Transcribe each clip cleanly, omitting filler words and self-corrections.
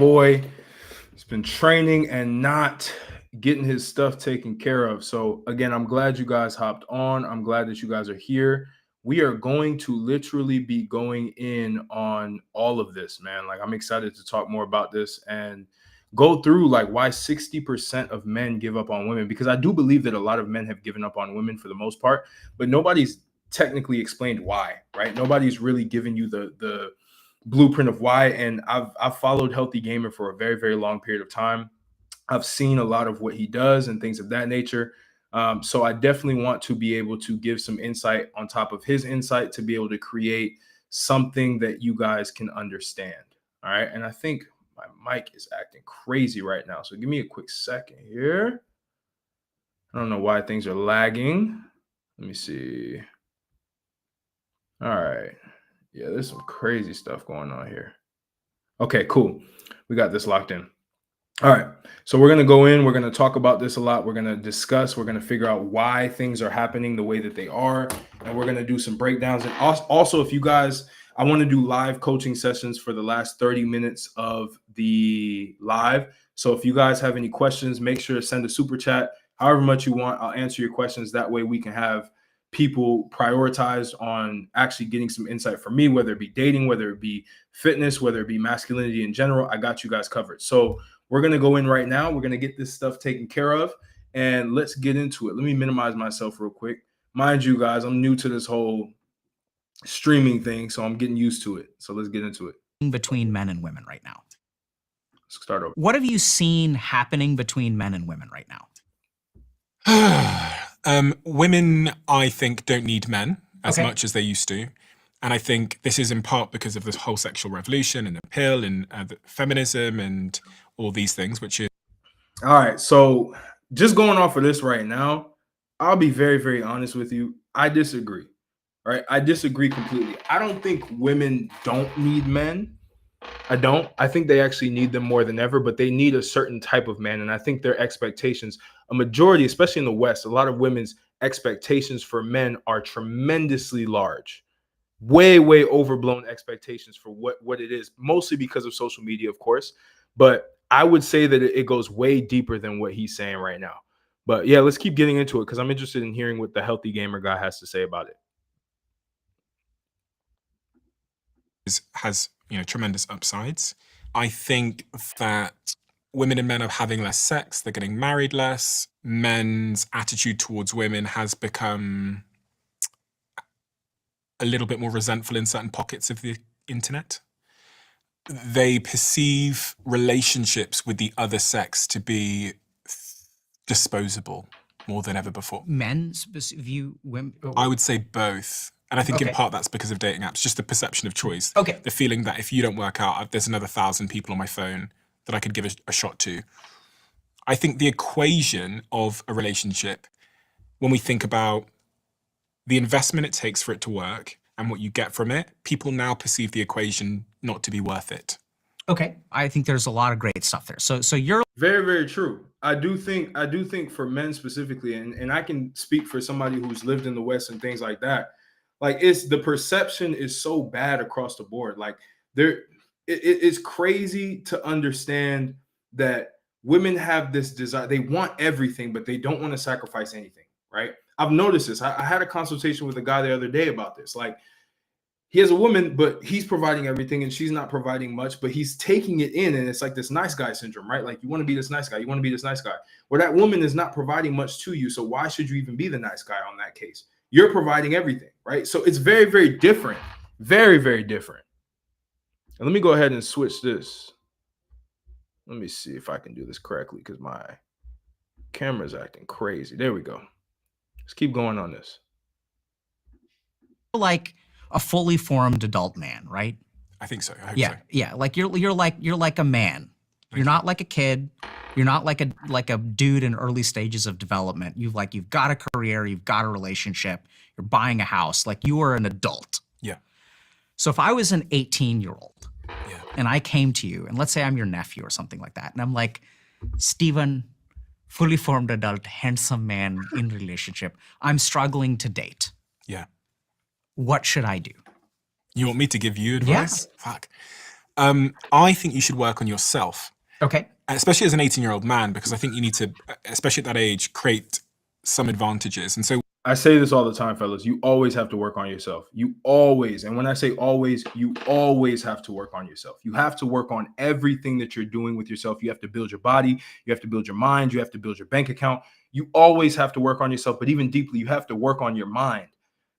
boy has been training and not getting his stuff taken care of. So again, I'm glad you guys hopped on. I'm glad that you guys are here. We are going to literally be going in on all of this, man. Like, I'm excited to talk more about this and go through like why 60% of men give up on women, because I do believe that a lot of men have given up on women for the most part, but nobody's technically explained why, right? Nobody's really given you the blueprint of why. And I've followed Healthy Gamer for a very, very long period of time. I've seen a lot of what he does and things of that nature. So I definitely want to be able to give some insight on top of his insight to be able to create something that you guys can understand. All right. And I think my mic is acting crazy right now. So give me a quick second here. I don't know why things are lagging. Let me see. All right. Yeah, there's some crazy stuff going on here. Okay, cool. We got this locked in. All right. So we're going to go in. We're going to talk about this a lot. We're going to discuss. We're going to figure out why things are happening the way that they are. And we're going to do some breakdowns. And also, if you guys, I want to do live coaching sessions for the last 30 minutes of the live. So if you guys have any questions, make sure to send a super chat, however much you want. I'll answer your questions. That way we can have people prioritized on actually getting some insight from me, whether it be dating, whether it be fitness, whether it be masculinity in general. I got you guys covered. So we're going to go in right now. We're going to get this stuff taken care of, and let's get into it. Let me minimize myself real quick. Mind you guys, I'm new to this whole streaming thing, so I'm getting used to it. So let's get into it. Between men and women right now. Let's start over. What have you seen happening between men and women right now? Women, I think, don't need men as much as they used to. And I think this is in part because of this whole sexual revolution and the pill and the feminism and all these things, which is... All right. So just going off of this right now, I'll be very, very honest with you. I disagree. Right? I disagree completely. I don't think women don't need men. I don't. I think they actually need them more than ever, but they need a certain type of man. And I think their expectations, a majority, especially in the West, a lot of women's expectations for men are tremendously large. Way, way overblown expectations for what it is, mostly because of social media, of course. But I would say that it goes way deeper than what he's saying right now. But yeah, let's keep getting into it because I'm interested in hearing what the Healthy Gamer guy has to say about it. Has, tremendous upsides. I think that women and men are having less sex. They're getting married less. Men's attitude towards women has become a little bit more resentful in certain pockets of the internet. They perceive relationships with the other sex to be disposable more than ever before. Men view women? I would say both. And I think in part that's because of dating apps, just the perception of choice. The feeling that if you don't work out, there's another 1,000 people on my phone that I could give a shot to. I think the equation of a relationship, when we think about the investment it takes for it to work and what you get from it, people now perceive the equation not to be worth it. Okay, I think there's a lot of great stuff there. So you're very, very true. I do think for men specifically, and I can speak for somebody who's lived in the West and things like that. Like, it's the perception is so bad across the board. Like, it's crazy to understand that women have this desire. They want everything, but they don't want to sacrifice anything, right? I've noticed this. I had a consultation with a guy the other day about this. Like, he has a woman, but he's providing everything and she's not providing much, but he's taking it in. And it's like this nice guy syndrome, right? Like, you want to be this nice guy. You want to be this nice guy. Well, that woman is not providing much to you. So why should you even be the nice guy on that case? You're providing everything, right? So it's very, very different. Very, very different. And let me go ahead and switch this. Let me see if I can do this correctly because my camera's acting crazy. There we go. Let's keep going on this. Like a fully formed adult man, right? I think so. I hope yeah, so. Yeah. Like you're like a man. You're not like a kid. You're not like a dude in early stages of development. You've got a career, you've got a relationship, you're buying a house. Like, you are an adult. Yeah. So if I was an 18-year-old and I came to you, and let's say I'm your nephew or something like that, and I'm like, Steven, fully formed adult, handsome man in relationship, I'm struggling to date. Yeah. What should I do? You want me to give you advice? Yeah. Fuck. I think you should work on yourself. Okay. Especially as an 18-year-old man, because I think you need to, especially at that age, create some advantages. And so I say this all the time, fellas. You always have to work on yourself. You always, and when I say always, you always have to work on yourself. You have to work on everything that you're doing with yourself. You have to build your body. You have to build your mind. You have to build your bank account. You always have to work on yourself. But even deeply, you have to work on your mind,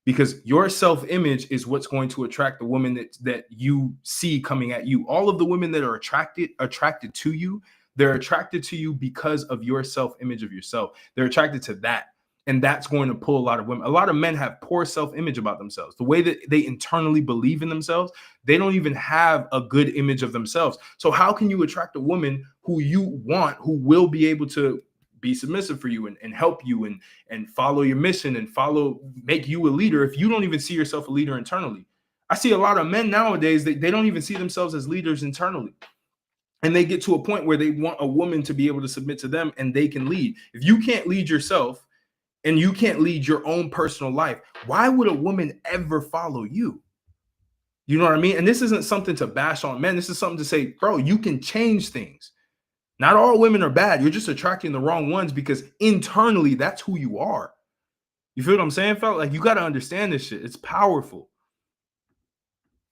because your self-image is what's going to attract the woman that you see coming at you. All of the women that are attracted to you, they're attracted to you because of your self-image of yourself. They're attracted to that. And that's going to pull a lot of women. A lot of men have poor self-image about themselves. The way that they internally believe in themselves, they don't even have a good image of themselves. So how can you attract a woman who you want, who will be able to be submissive for you and help you and follow your mission and make you a leader, if you don't even see yourself a leader internally? I see a lot of men nowadays that they don't even see themselves as leaders internally. And they get to a point where they want a woman to be able to submit to them and they can lead. If you can't lead yourself, and you can't lead your own personal life, why would a woman ever follow you? You know what I mean? And this isn't something to bash on men. This is something to say, bro, you can change things. Not all women are bad. You're just attracting the wrong ones because internally, that's who you are. You feel what I'm saying, fella? Like, you got to understand this shit. It's powerful.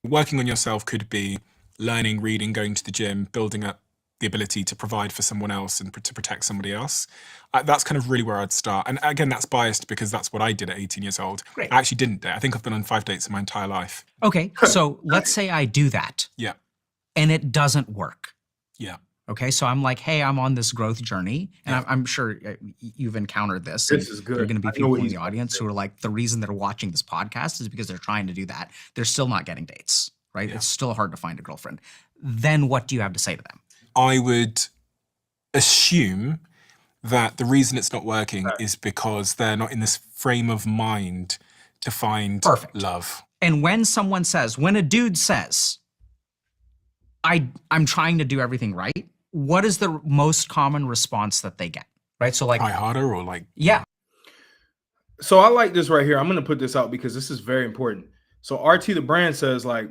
Working on yourself could be learning, reading, going to the gym, building up the ability to provide for someone else and to protect somebody else. That's kind of really where I'd start. And again, that's biased because that's what I did at 18 years old. Great. I actually didn't date. I think I've been on 5 dates in my entire life. Okay, so let's say I do that. Yeah. And it doesn't work. Yeah. Okay, so I'm like, hey, I'm on this growth journey. And Yeah. I'm sure you've encountered this. This is good. There are going to be I know people what in he's the about to audience say. who are like, the reason they're watching this podcast is because they're trying to do that. They're still not getting dates, right? Yeah. It's still hard to find a girlfriend. Then what do you have to say to them? I would assume that the reason it's not working is because they're not in this frame of mind to find love. And when someone says, when a dude says, I'm trying to do everything right, what is the most common response that they get? Right? So like, try harder or like, yeah. So I like this right here. I'm going to put this out because this is very important. So RT the brand says, like,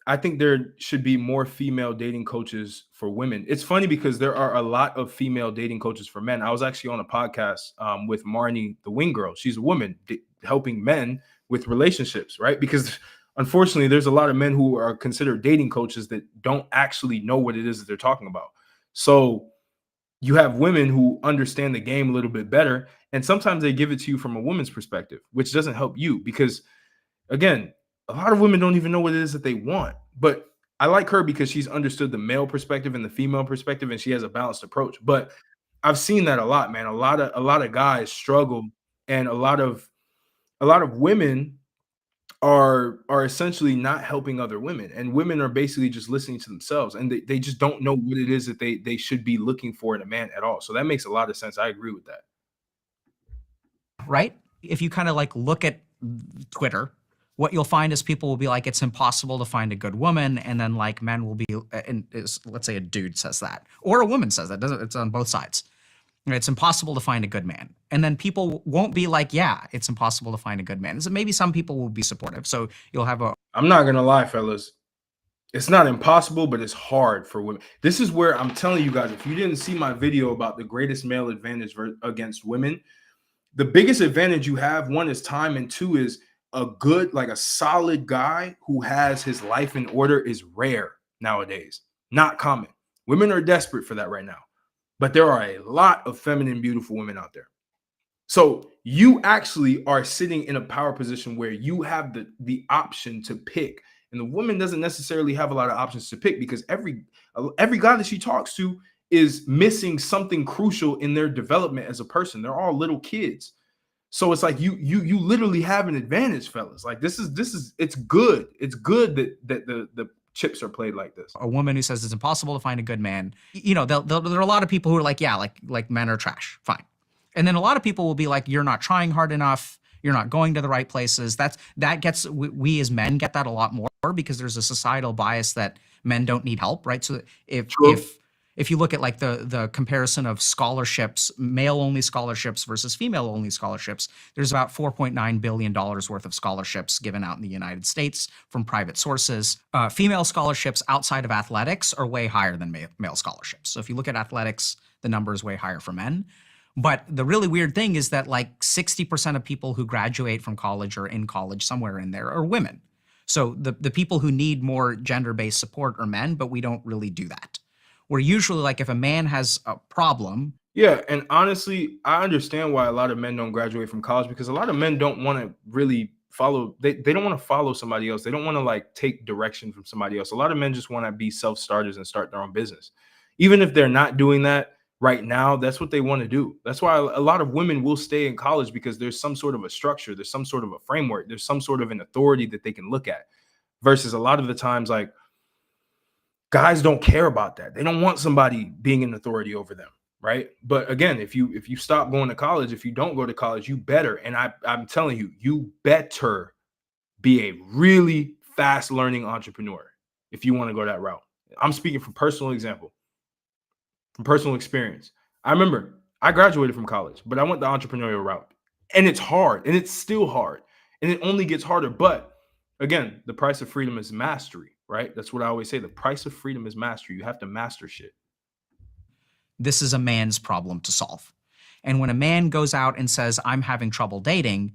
I think there should be more female dating coaches for women. It's funny because there are a lot of female dating coaches for men. I was actually on a podcast with Marnie, the wing girl. She's a woman helping men with relationships, right? Because unfortunately, there's a lot of men who are considered dating coaches that don't actually know what it is that they're talking about. So you have women who understand the game a little bit better. And sometimes they give it to you from a woman's perspective, which doesn't help you because, again, a lot of women don't even know what it is that they want. But I like her because she's understood the male perspective and the female perspective, and she has a balanced approach. But I've seen that a lot, man. A lot of guys struggle, and a lot of women are essentially not helping other women, and women are basically just listening to themselves, and they just don't know what it is that they should be looking for in a man at all. So that makes a lot of sense. I agree with that. Right? If you kind of like look at Twitter, what you'll find is people will be like, it's impossible to find a good woman. And then like men will be, and let's say a dude says that, or a woman says that, it's on both sides. It's impossible to find a good man. And then people won't be like, yeah, it's impossible to find a good man. So maybe some people will be supportive. So you'll have I'm not going to lie, fellas. It's not impossible, but it's hard for women. This is where I'm telling you guys, if you didn't see my video about the greatest male advantage against women, the biggest advantage you have, one is time, and two is a good, like a solid guy who has his life in order is rare nowadays. Not common. Women are desperate for that right now. But there are a lot of feminine, beautiful women out there. So you actually are sitting in a power position where you have the option to pick. And the woman doesn't necessarily have a lot of options to pick because every guy that she talks to is missing something crucial in their development as a person. They're all little kids. So it's like you literally have an advantage, fellas. Like this is it's good. It's good that the chips are played like this. A woman who says it's impossible to find a good man. You know, there are a lot of people who are like, yeah, like men are trash. Fine. And then a lot of people will be like, you're not trying hard enough. You're not going to the right places. We as men get that a lot more because there's a societal bias that men don't need help, right? So if if you look at like the comparison of scholarships, male-only scholarships versus female-only scholarships, there's about $4.9 billion worth of scholarships given out in the United States from private sources. Female scholarships outside of athletics are way higher than male scholarships. So if you look at athletics, the number is way higher for men. But the really weird thing is that like 60% of people who graduate from college or in college somewhere in there are women. So the people who need more gender-based support are men, but we don't really do that. We're usually like, if a man has a problem. Yeah, and honestly, I understand why a lot of men don't graduate from college, because a lot of men don't want to really follow, they don't want to follow somebody else. They don't want to like take direction from somebody else. A lot of men just want to be self-starters and start their own business. Even if they're not doing that right now, that's what they want to do. That's why a lot of women will stay in college, because there's some sort of a structure, there's some sort of a framework, there's some sort of an authority that they can look at. Versus a lot of the times, like, guys don't care about that. They don't want somebody being an authority over them, right? But again, if you stop going to college, if you don't go to college, you better, and I'm telling you, you better be a really fast learning entrepreneur if you want to go that route. I'm speaking from personal example, from personal experience. I remember I graduated from college, but I went the entrepreneurial route, and it's hard, and it's still hard, and it only gets harder. But again, the price of freedom is mastery, right? That's what I always say. The price of freedom is mastery. You have to master shit. This is a man's problem to solve. And when a man goes out and says, I'm having trouble dating,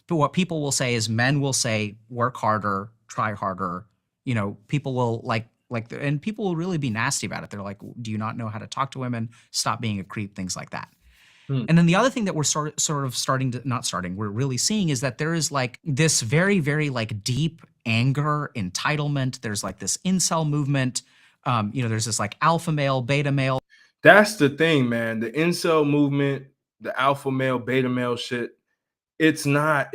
but what people will say is, men will say, work harder, try harder. You know, people will and people will really be nasty about it. They're like, do you not know how to talk to women? Stop being a creep, things like that. And then the other thing that we're really seeing is that there is like this very, very like deep anger, entitlement. There's like this incel movement. There's this like alpha male, beta male. That's the thing, man. The incel movement, the alpha male, beta male shit. It's not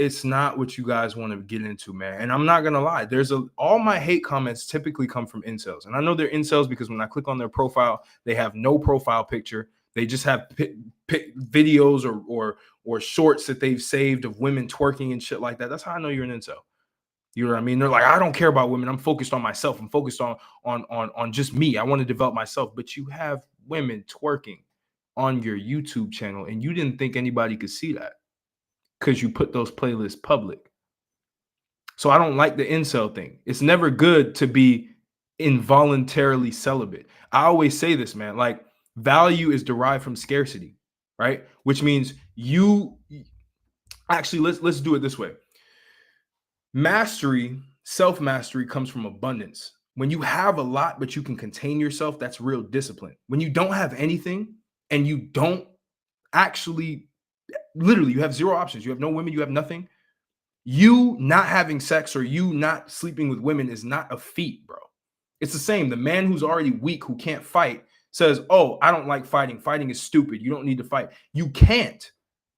what you guys want to get into, man. And I'm not gonna lie. All my hate comments typically come from incels, and I know they're incels because when I click on their profile, they have no profile picture. They just have videos or shorts that they've saved of women twerking and shit like that. That's how I know you're an incel. You know what I mean? They're like, I don't care about women. I'm focused on myself. I'm focused on just me. I want to develop myself. But you have women twerking on your YouTube channel, and you didn't think anybody could see that because you put those playlists public. So I don't like the incel thing. It's never good to be involuntarily celibate. I always say this, man. Like, value is derived from scarcity, right? Which means let's do it this way. Mastery, self-mastery comes from abundance. When you have a lot, but you can contain yourself, that's real discipline. When you don't have anything and you don't actually, literally, you have zero options. You have no women, you have nothing. You not having sex or you not sleeping with women is not a feat, bro. It's the same. The man who's already weak, who can't fight, says, oh, I don't like fighting. Fighting is stupid. You don't need to fight. You can't.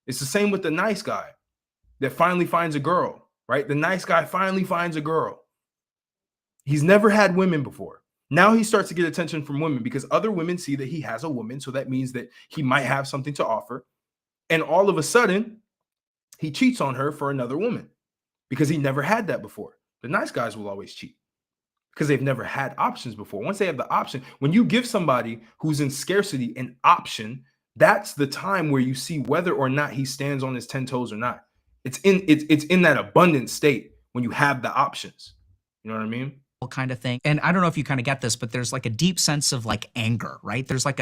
It's the same with the nice guy that finally finds a girl, right? The nice guy finally finds a girl. He's never had women before. Now he starts to get attention from women because other women see that he has a woman. So that means that he might have something to offer. And all of a sudden, he cheats on her for another woman because he never had that before. The nice guys will always cheat because they've never had options before. Once they have the option, when you give somebody who's in scarcity an option, that's the time where you see whether or not he stands on his 10 toes or not. It's in that abundant state when you have the options. You know what I mean? Kind of thing. And I don't know if you kind of get this, but there's like a deep sense of like anger, right? There's like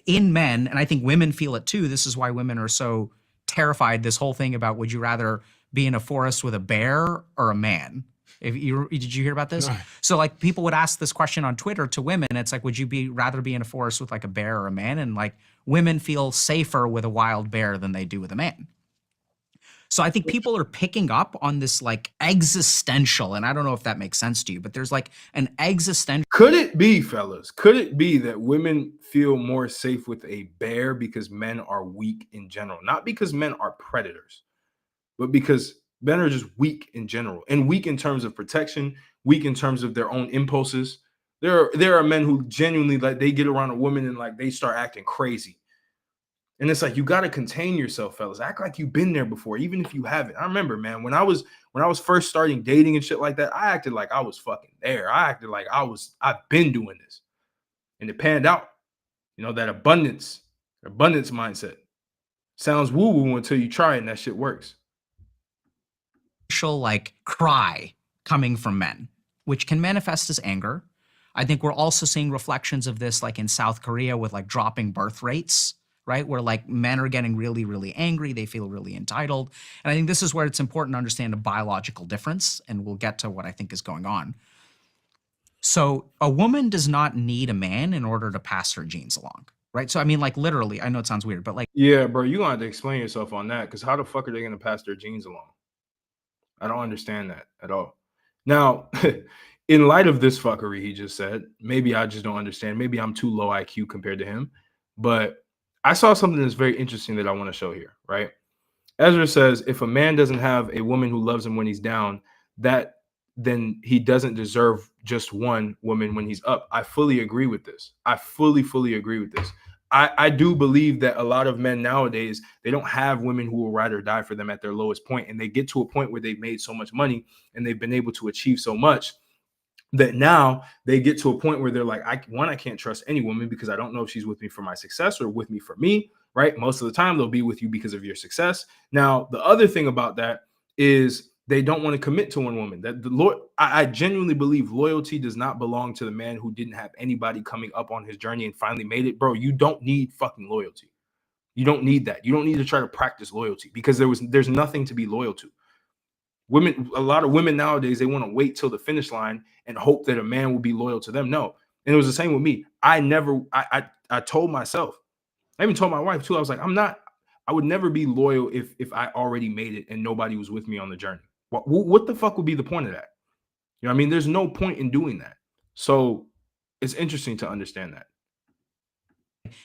in men, and I think women feel it too. This is why women are so terrified. This whole thing about, would you rather be in a forest with a bear or a man? Did you hear about this? No. So like people would ask this question on Twitter to women. It's like, would you rather be in a forest with like a bear or a man? And like women feel safer with a wild bear than they do with a man. So I think people are picking up on this like existential, and I don't know if that makes sense to you, but there's like an existential. Could it be, fellas? Could it be that women feel more safe with a bear because men are weak in general? Not because men are predators, but because men are just weak in general, and weak in terms of protection, weak in terms of their own impulses. There are men who genuinely, like, they get around a woman and like they start acting crazy. And it's like, you got to contain yourself, fellas. Act like you've been there before, even if you haven't. I remember, man, when I was first starting dating and shit like that, I acted like I was fucking there. I acted like I've been doing this. And it panned out. You know, that abundance mindset. Sounds woo-woo until you try it and that shit works. Like cry coming from men, which can manifest as anger. I think we're also seeing reflections of this like in South Korea with like dropping birth rates, right? Where like men are getting really, really angry. They feel really entitled. And I think this is where it's important to understand a biological difference. And we'll get to what I think is going on. So a woman does not need a man in order to pass her genes along, right? So I mean, like literally, I know it sounds weird, but like, yeah, bro, you're gonna have to explain yourself on that, because how the fuck are they gonna pass their genes along? I don't understand that at all. Now, in light of this fuckery he just said, maybe I just don't understand. Maybe I'm too low IQ compared to him. But I saw something that's very interesting that I want to show here, right? Ezra says, if a man doesn't have a woman who loves him when he's down, then he doesn't deserve just one woman when he's up. I fully agree with this. I fully agree with this. I do believe that a lot of men nowadays, they don't have women who will ride or die for them at their lowest point. And they get to a point where they've made so much money and they've been able to achieve so much that now they get to a point where they're like, I can't trust any woman because I don't know if she's with me for my success or with me for me, right? Most of the time they'll be with you because of your success. Now, the other thing about that is they don't want to commit to one woman. That the Lord, I genuinely believe loyalty does not belong to the man who didn't have anybody coming up on his journey and finally made it. Bro, you don't need fucking loyalty. You don't need that. You don't need to try to practice loyalty because there's nothing to be loyal to. Women, a lot of women nowadays, they want to wait till the finish line and hope that a man will be loyal to them. No. And it was the same with me. I told myself, I even told my wife too, I was like, I would never be loyal if I already made it and nobody was with me on the journey. What the fuck would be the point of that? You know what I mean? There's no point in doing that. So it's interesting to understand that.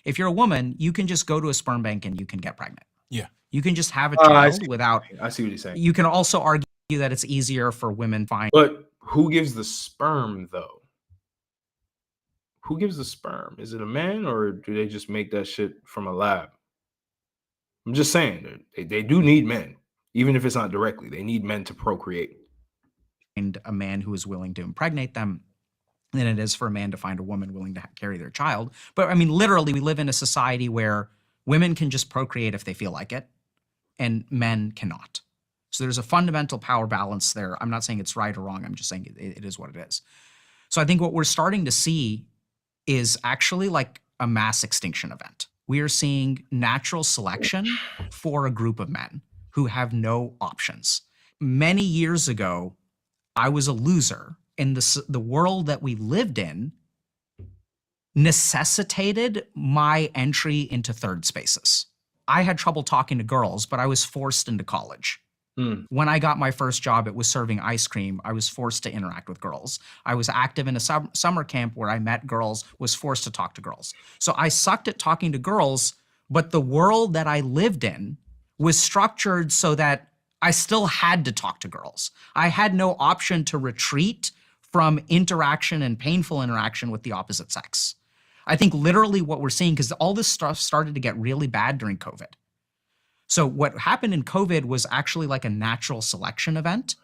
If you're a woman, you can just go to a sperm bank and you can get pregnant. Yeah. You can just have a child without. I see what he's saying. You can also argue that it's easier for women find. But who gives the sperm though? Who gives the sperm? Is it a man or do they just make that shit from a lab? I'm just saying they do need men, even if it's not directly. They need men to procreate. And a man who is willing to impregnate them than it is for a man to find a woman willing to carry their child. But I mean, literally, we live in a society where women can just procreate if they feel like it, and men cannot. So there's a fundamental power balance there. I'm not saying it's right or wrong. I'm just saying it is what it is. So I think what we're starting to see is actually like a mass extinction event. We are seeing natural selection for a group of men who have no options. Many years ago, I was a loser, and the world that we lived in necessitated my entry into third spaces. I had trouble talking to girls, but I was forced into college. When I got my first job, it was serving ice cream. I was forced to interact with girls. I was active in a summer camp where I met girls, was forced to talk to girls. So I sucked at talking to girls, but the world that I lived in was structured so that I still had to talk to girls. I had no option to retreat from interaction and painful interaction with the opposite sex. I think literally what we're seeing, because all this stuff started to get really bad during COVID. So what happened in COVID was actually like a natural selection event,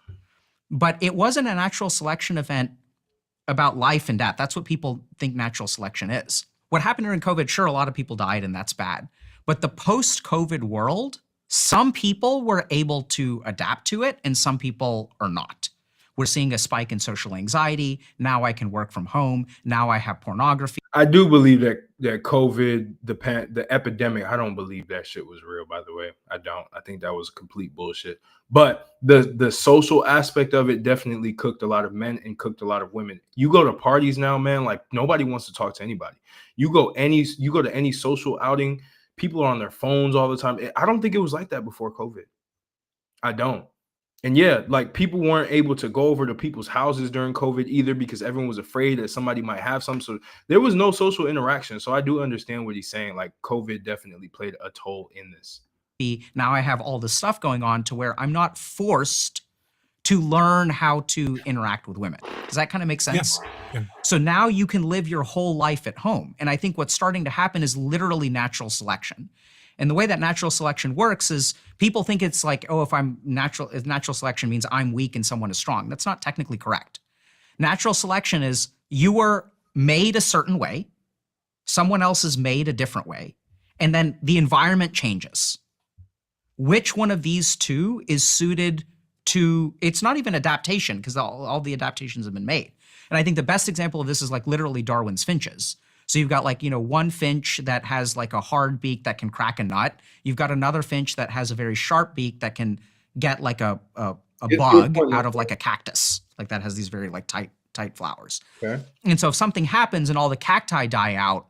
but it wasn't a natural selection event about life and death. That's what people think natural selection is. What happened during COVID, sure, a lot of people died and that's bad. But the post-COVID world, some people were able to adapt to it and some people are not. We're seeing a spike in social anxiety. Now I can work from home. Now I have pornography. I do believe that COVID, the epidemic, I don't believe that shit was real, by the way. I don't. I think that was complete bullshit. But the social aspect of it definitely cooked a lot of men and cooked a lot of women. You go to parties now, man, like nobody wants to talk to anybody. You go to any social outing, people are on their phones all the time. I don't think it was like that before COVID. I don't. And yeah, like people weren't able to go over to people's houses during COVID either because everyone was afraid that somebody might have some. So there was no social interaction. So I do understand what he's saying. Like COVID definitely played a toll in this. Now I have all this stuff going on to where I'm not forced to learn how to interact with women. Does that kind of make sense? Yes. Yeah. So now you can live your whole life at home. And I think what's starting to happen is literally natural selection. And the way that natural selection works is people think it's like, oh, if natural selection means I'm weak and someone is strong. That's not technically correct. Natural selection is you were made a certain way. someone else is made a different way, and then the environment changes. Which one of these two is suited to, it's not even adaptation, because all the adaptations have been made. And I think the best example of this is like literally Darwin's finches. So you've got like, one finch that has like a hard beak that can crack a nut. You've got another finch that has a very sharp beak that can get like a bug out of like a cactus, like that has these very like tight flowers. Okay. And so if something happens and all the cacti die out,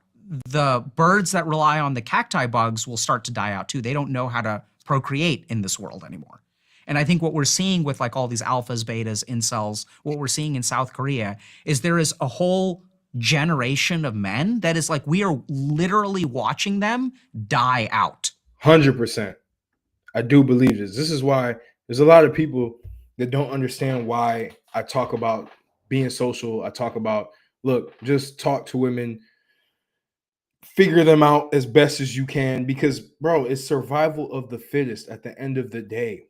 the birds that rely on the cacti bugs will start to die out too. They don't know how to procreate in this world anymore. And I think what we're seeing with like all these alphas, betas, incels, what we're seeing in South Korea is there is a whole generation of men that is like, we are literally watching them die out. 100%. I do believe this. This is why there's a lot of people that don't understand why I talk about being social. I talk about, look, just talk to women, figure them out as best as you can, because bro, it's survival of the fittest at the end of the day.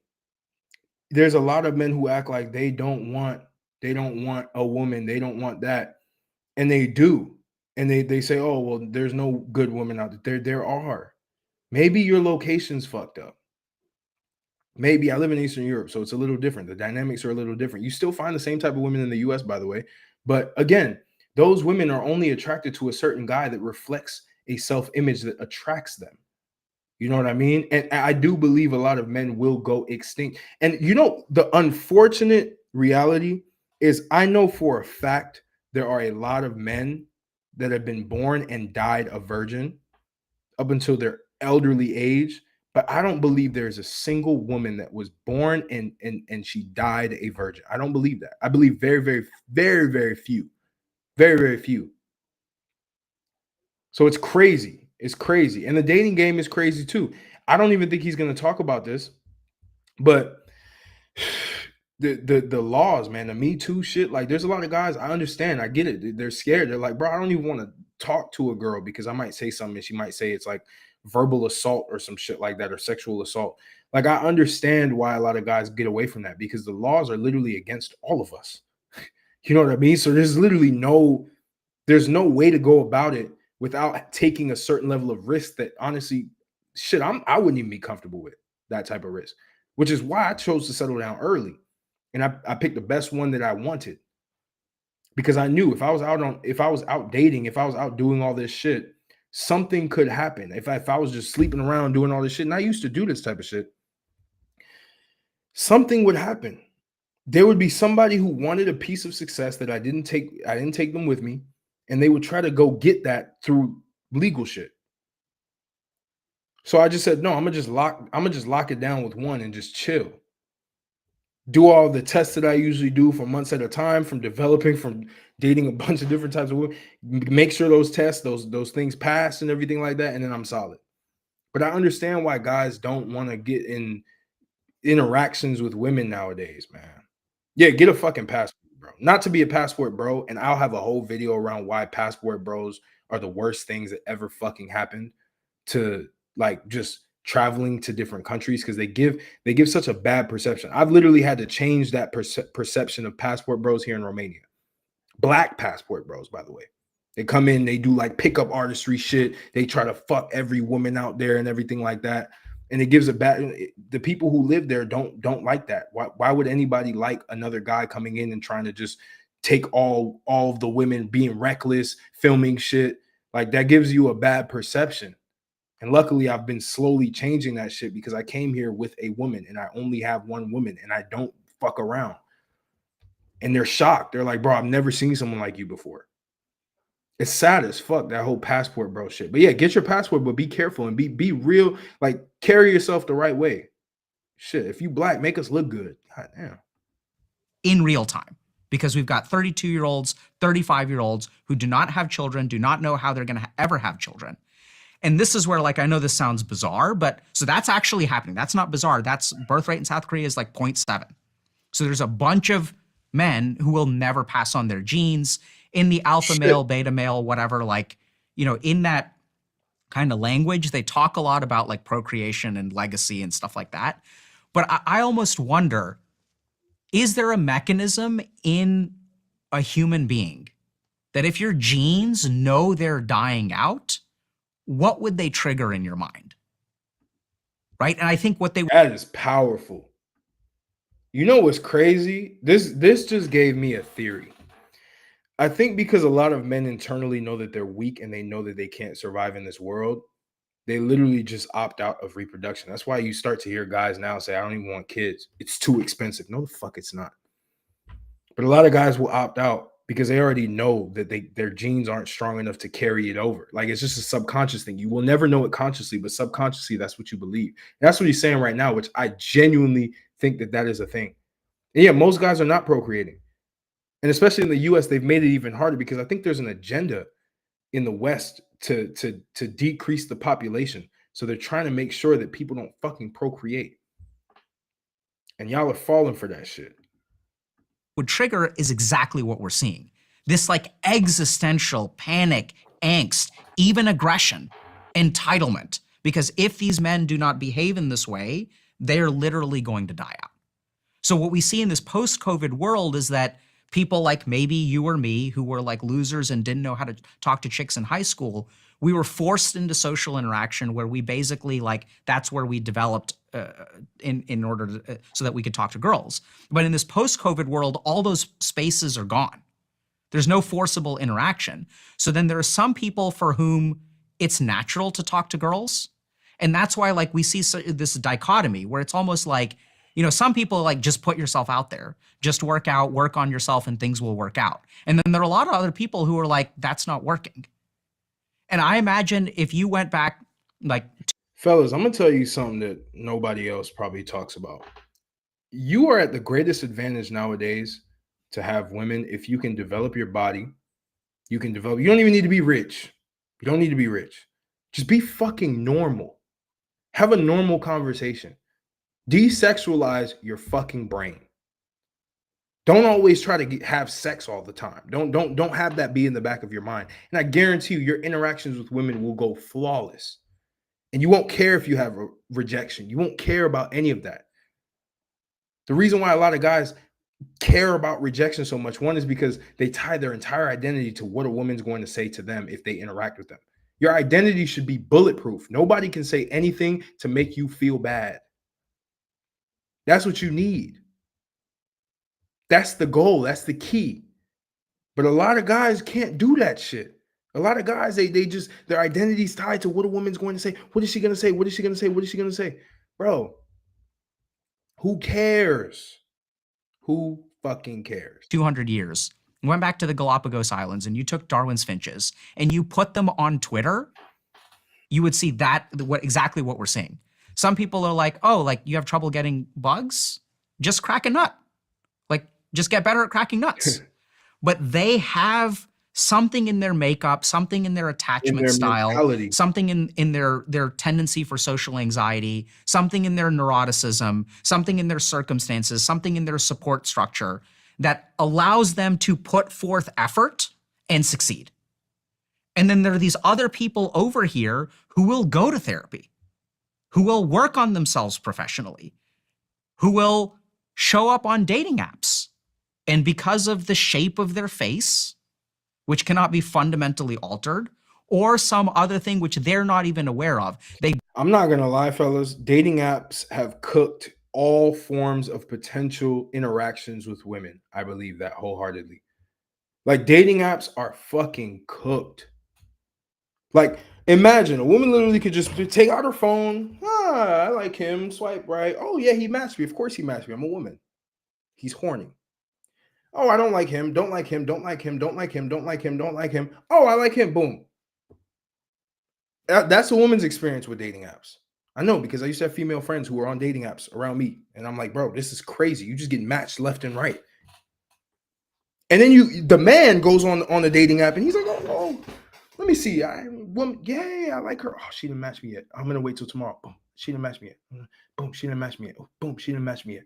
There's a lot of men who act like they don't want a woman, they don't want that, and they do. And they say, oh well, there's no good women out there. There are. Maybe your location's fucked up. Maybe I live in Eastern Europe, so it's a little different. The dynamics are a little different. You still find the same type of women in the US, by the way. But again, those women are only attracted to a certain guy that reflects a self-image that attracts them. You know what I mean? And I do believe a lot of men will go extinct. And the unfortunate reality is, I know for a fact there are a lot of men that have been born and died a virgin up until their elderly age. But I don't believe there's a single woman that was born and she died a virgin. I don't believe that. I believe very, very, very, very few. Very, very few. So it's crazy. It's crazy. And the dating game is crazy too. I don't even think he's going to talk about this, but the laws, man, the Me Too shit, like there's a lot of guys, I understand, I get it. They're scared. They're like, bro, I don't even want to talk to a girl because I might say something and she might say it's like verbal assault or some shit like that, or sexual assault. Like, I understand why a lot of guys get away from that, because the laws are literally against all of us. You know what I mean? So there's literally there's no way to go about it without taking a certain level of risk that honestly, shit, I wouldn't even be comfortable with that type of risk, which is why I chose to settle down early. And I picked the best one that I wanted, because I knew if I was out dating, if I was out doing all this shit, something could happen. If I was just sleeping around doing all this shit, and I used to do this type of shit, something would happen. There would be somebody who wanted a piece of success that I didn't take them with me, and they would try to go get that through legal shit. So I just said, no, I'm gonna just lock it down with one and just chill. Do all the tests that I usually do for months at a time, from dating a bunch of different types of women, make sure those tests, those things pass and everything like that, and then I'm solid. But I understand why guys don't want to get in interactions with women nowadays, man. Yeah, get a fucking passport, bro. Not to be a passport bro, and I'll have a whole video around why passport bros are the worst things that ever fucking happened to, like, just traveling to different countries, because they give such a bad perception. I've literally had to change that perception of passport bros here in Romania. Black passport bros, by the way. They come in, they do like pickup artistry shit. They try to fuck every woman out there and everything like that. And it gives the people who live there don't like that. Why would anybody like another guy coming in and trying to just take all of the women, being reckless, filming shit? Like, that gives you a bad perception. And luckily I've been slowly changing that shit, because I came here with a woman and I only have one woman and I don't fuck around. And they're shocked. They're like, bro, I've never seen someone like you before. It's sad as fuck, that whole passport bro shit. But yeah, get your passport, but be careful and be real. Like, carry yourself the right way. Shit, if you black, make us look good. God damn. In real time, because we've got 32-year-olds, 35-year-olds who do not have children, do not know how they're going to ever have children. And this is where, like, I know this sounds bizarre, but so that's actually happening. That's not bizarre. That's birth rate in South Korea is like 0.7. So there's a bunch of men who will never pass on their genes in the alpha male, beta male, whatever, like, in that kind of language, they talk a lot about like procreation and legacy and stuff like that. But I almost wonder, is there a mechanism in a human being that if your genes know they're dying out, what would they trigger in your mind? Right? And I think what they... That is powerful. You know what's crazy? This just gave me a theory. I think because a lot of men internally know that they're weak and they know that they can't survive in this world, they literally just opt out of reproduction. That's why you start to hear guys now say, I don't even want kids. It's too expensive. No, the fuck it's not. But a lot of guys will opt out because they already know that their genes aren't strong enough to carry it over. Like, it's just a subconscious thing. You will never know it consciously, but subconsciously, that's what you believe. And that's what he's saying right now, which I genuinely think that is a thing. And yeah, most guys are not procreating. And especially in the US, they've made it even harder because I think there's an agenda in the West to decrease the population. So they're trying to make sure that people don't fucking procreate. And y'all are falling for that shit. Would trigger is exactly what we're seeing. This like existential panic, angst, even aggression, entitlement. Because if these men do not behave in this way, they're literally going to die out. So what we see in this post-COVID world is that people like maybe you or me who were like losers and didn't know how to talk to chicks in high school, we were forced into social interaction where we basically like, that's where we developed in order to, so that we could talk to girls. But in this post-COVID world, all those spaces are gone. There's no forcible interaction. So then there are some people for whom it's natural to talk to girls. And that's why like we see this dichotomy where it's almost like, you know, some people like just put yourself out there, just work out, work on yourself and things will work out. And then there are a lot of other people who are like, that's not working. And I imagine if you went back, like... Fellas, I'm going to tell you something that nobody else probably talks about. You are at the greatest advantage nowadays to have women if you can develop your body. You can develop, you don't even need to be rich. You don't need to be rich. Just be fucking normal. Have a normal conversation. Desexualize your fucking brain. Don't always try to have sex all the time. Don't have that be in the back of your mind. And I guarantee you, your interactions with women will go flawless. And you won't care if you have a rejection. You won't care about any of that. The reason why a lot of guys care about rejection so much, one is because they tie their entire identity to what a woman's going to say to them if they interact with them. Your identity should be bulletproof. Nobody can say anything to make you feel bad. That's what you need. That's the goal. That's the key. But a lot of guys can't do that shit. A lot of guys, they just, their identity's tied to what a woman's going to say. What is she going to say? What is she going to say? What is she going to say? Bro, who cares? Who fucking cares? 200 years. You went back to the Galapagos Islands and you took Darwin's finches and you put them on Twitter, you would see that exactly what we're seeing. Some people are like, oh, like you have trouble getting bugs? Just crack a nut. Like just get better at cracking nuts. But they have something in their makeup, something in their attachment style, mentality, something in their tendency for social anxiety, something in their neuroticism, something in their circumstances, something in their support structure that allows them to put forth effort and succeed. And then there are these other people over here who will go to therapy, who will work on themselves professionally, who will show up on dating apps. And because of the shape of their face, which cannot be fundamentally altered, or some other thing which they're not even aware of. I'm not going to lie, fellas. Dating apps have cooked all forms of potential interactions with women. I believe that wholeheartedly. Like, dating apps are fucking cooked. Like, imagine a woman literally could just take out her phone. I like him. Swipe right. Oh, yeah, he matched me. Of course he matched me. I'm a woman. He's horny. Oh, I don't like him. Don't like him. Don't like him. Don't like him. Don't like him. Don't like him. Oh, I like him. Boom. That's a woman's experience with dating apps. I know, because I used to have female friends who were on dating apps around me. And I'm like, bro, this is crazy. You just get matched left and right. And then the man goes on the dating app and he's like, oh, let me see. I like her. Oh, she didn't match me yet. I'm going to wait till tomorrow. Boom. She didn't match me yet. Boom. She didn't match me yet. Oh, boom. She didn't match me yet.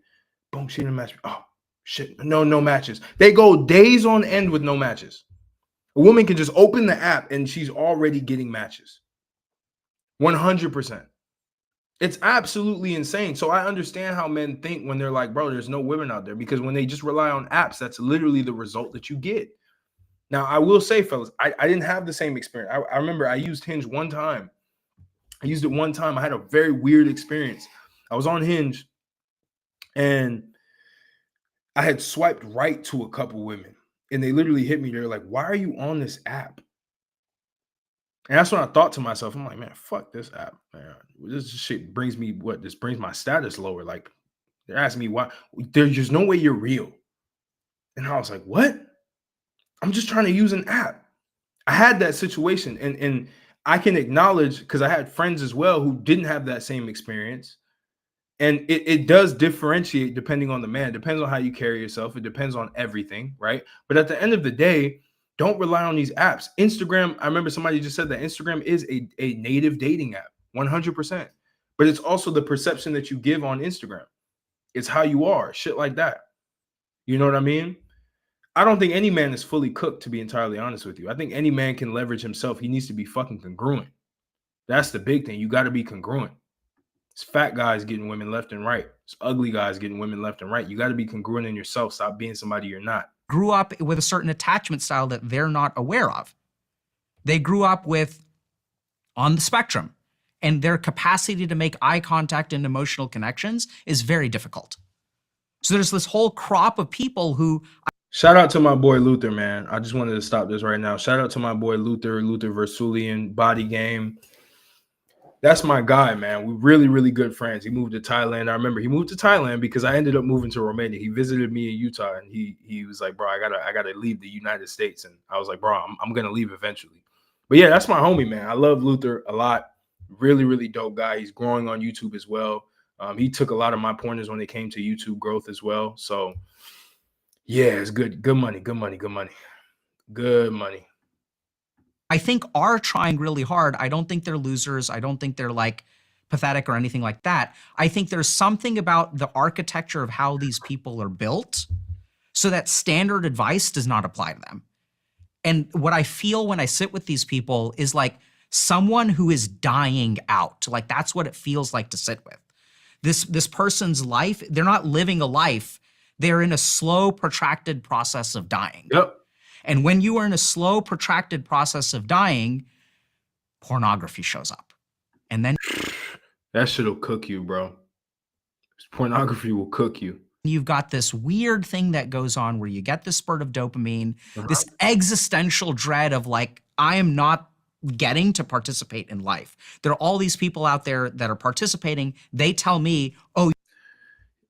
Boom. She didn't match me. Oh, shit. No matches. They go days on end with no matches. A woman can just open the app and she's already getting matches. 100%. It's absolutely insane. So I understand how men think when they're like, bro, there's no women out there, because when they just rely on apps, that's literally the result that you get. Now, I will say, fellas, I didn't have the same experience. I remember I used Hinge one time. I used it one time. I had a very weird experience. I was on Hinge and I had swiped right to a couple women and they literally hit me. They're like, why are you on this app? And that's when I thought to myself, I'm like, man, fuck this app, man. This shit brings me this brings my status lower. Like, they're asking me why. There's just no way you're real. And I was like, what? I'm just trying to use an app. I had that situation, and I can acknowledge, because I had friends as well who didn't have that same experience. And it does differentiate depending on the man. It depends on how you carry yourself. It depends on everything, right? But at the end of the day, don't rely on these apps. Instagram, I remember somebody just said that Instagram is a native dating app, 100%. But it's also the perception that you give on Instagram. It's how you are, shit like that. You know what I mean? I don't think any man is fully cooked, to be entirely honest with you. I think any man can leverage himself. He needs to be fucking congruent. That's the big thing. You got to be congruent. It's fat guys getting women left and right. It's ugly guys getting women left and right. You got to be congruent in yourself. Stop being somebody you're not. Grew up with a certain attachment style that they're not aware of. They grew up with on the spectrum, and their capacity to make eye contact and emotional connections is very difficult. So there's this whole crop of people who... Shout out to my boy Luther, man. I just wanted to stop this right now. Shout out to my boy Luther Versulian, Body Game. That's my guy, man. We're really, really good friends. He moved to Thailand. I remember he moved to Thailand because I ended up moving to Romania. He visited me in Utah, and he was like, bro, I gotta leave the United States. And I was like, bro, I'm gonna leave eventually. But yeah, that's my homie, man. I love Luther a lot. Really, really dope guy. He's growing on YouTube as well. He took a lot of my pointers when it came to YouTube growth as well. So yeah, it's good. Good money, good money, good money. Good money. I think are trying really hard. I don't think they're losers. I don't think they're like pathetic or anything like that. I think there's something about the architecture of how these people are built so that standard advice does not apply to them. And what I feel when I sit with these people is like someone who is dying out. Like that's what it feels like to sit with. This person's life, they're not living a life. They're in a slow, protracted process of dying. Yep. And when you are in a slow, protracted process of dying, pornography shows up. And then that shit'll cook you, bro. Pornography will cook you. You've got this weird thing that goes on where you get this spurt of dopamine, this existential dread of like, I am not getting to participate in life. There are all these people out there that are participating. They tell me, oh.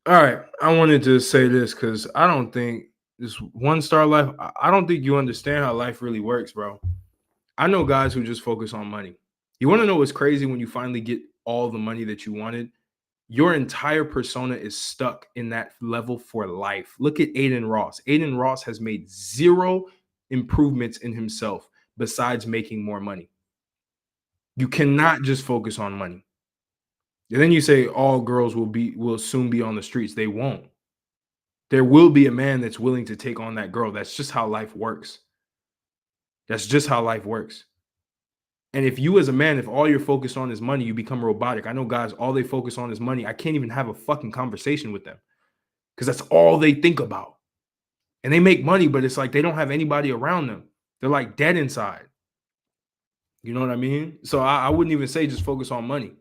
All right. I wanted to say this because I don't think this one star life, I don't think you understand how life really works, bro. I know guys who just focus on money. You want to know what's crazy? When you finally get all the money that you wanted, your entire persona is stuck in that level for life. Look at Aiden Ross. Aiden Ross has made zero improvements in himself besides making more money. You cannot just focus on money. And then you say all girls will soon be on the streets. They won't. There will be a man that's willing to take on that girl. That's just how life works. That's just how life works. And if you as a man, if all you're focused on is money, you become robotic. I know guys, all they focus on is money. I can't even have a fucking conversation with them because that's all they think about. And they make money, but it's like they don't have anybody around them. They're like dead inside. You know what I mean? So I wouldn't even say just focus on money.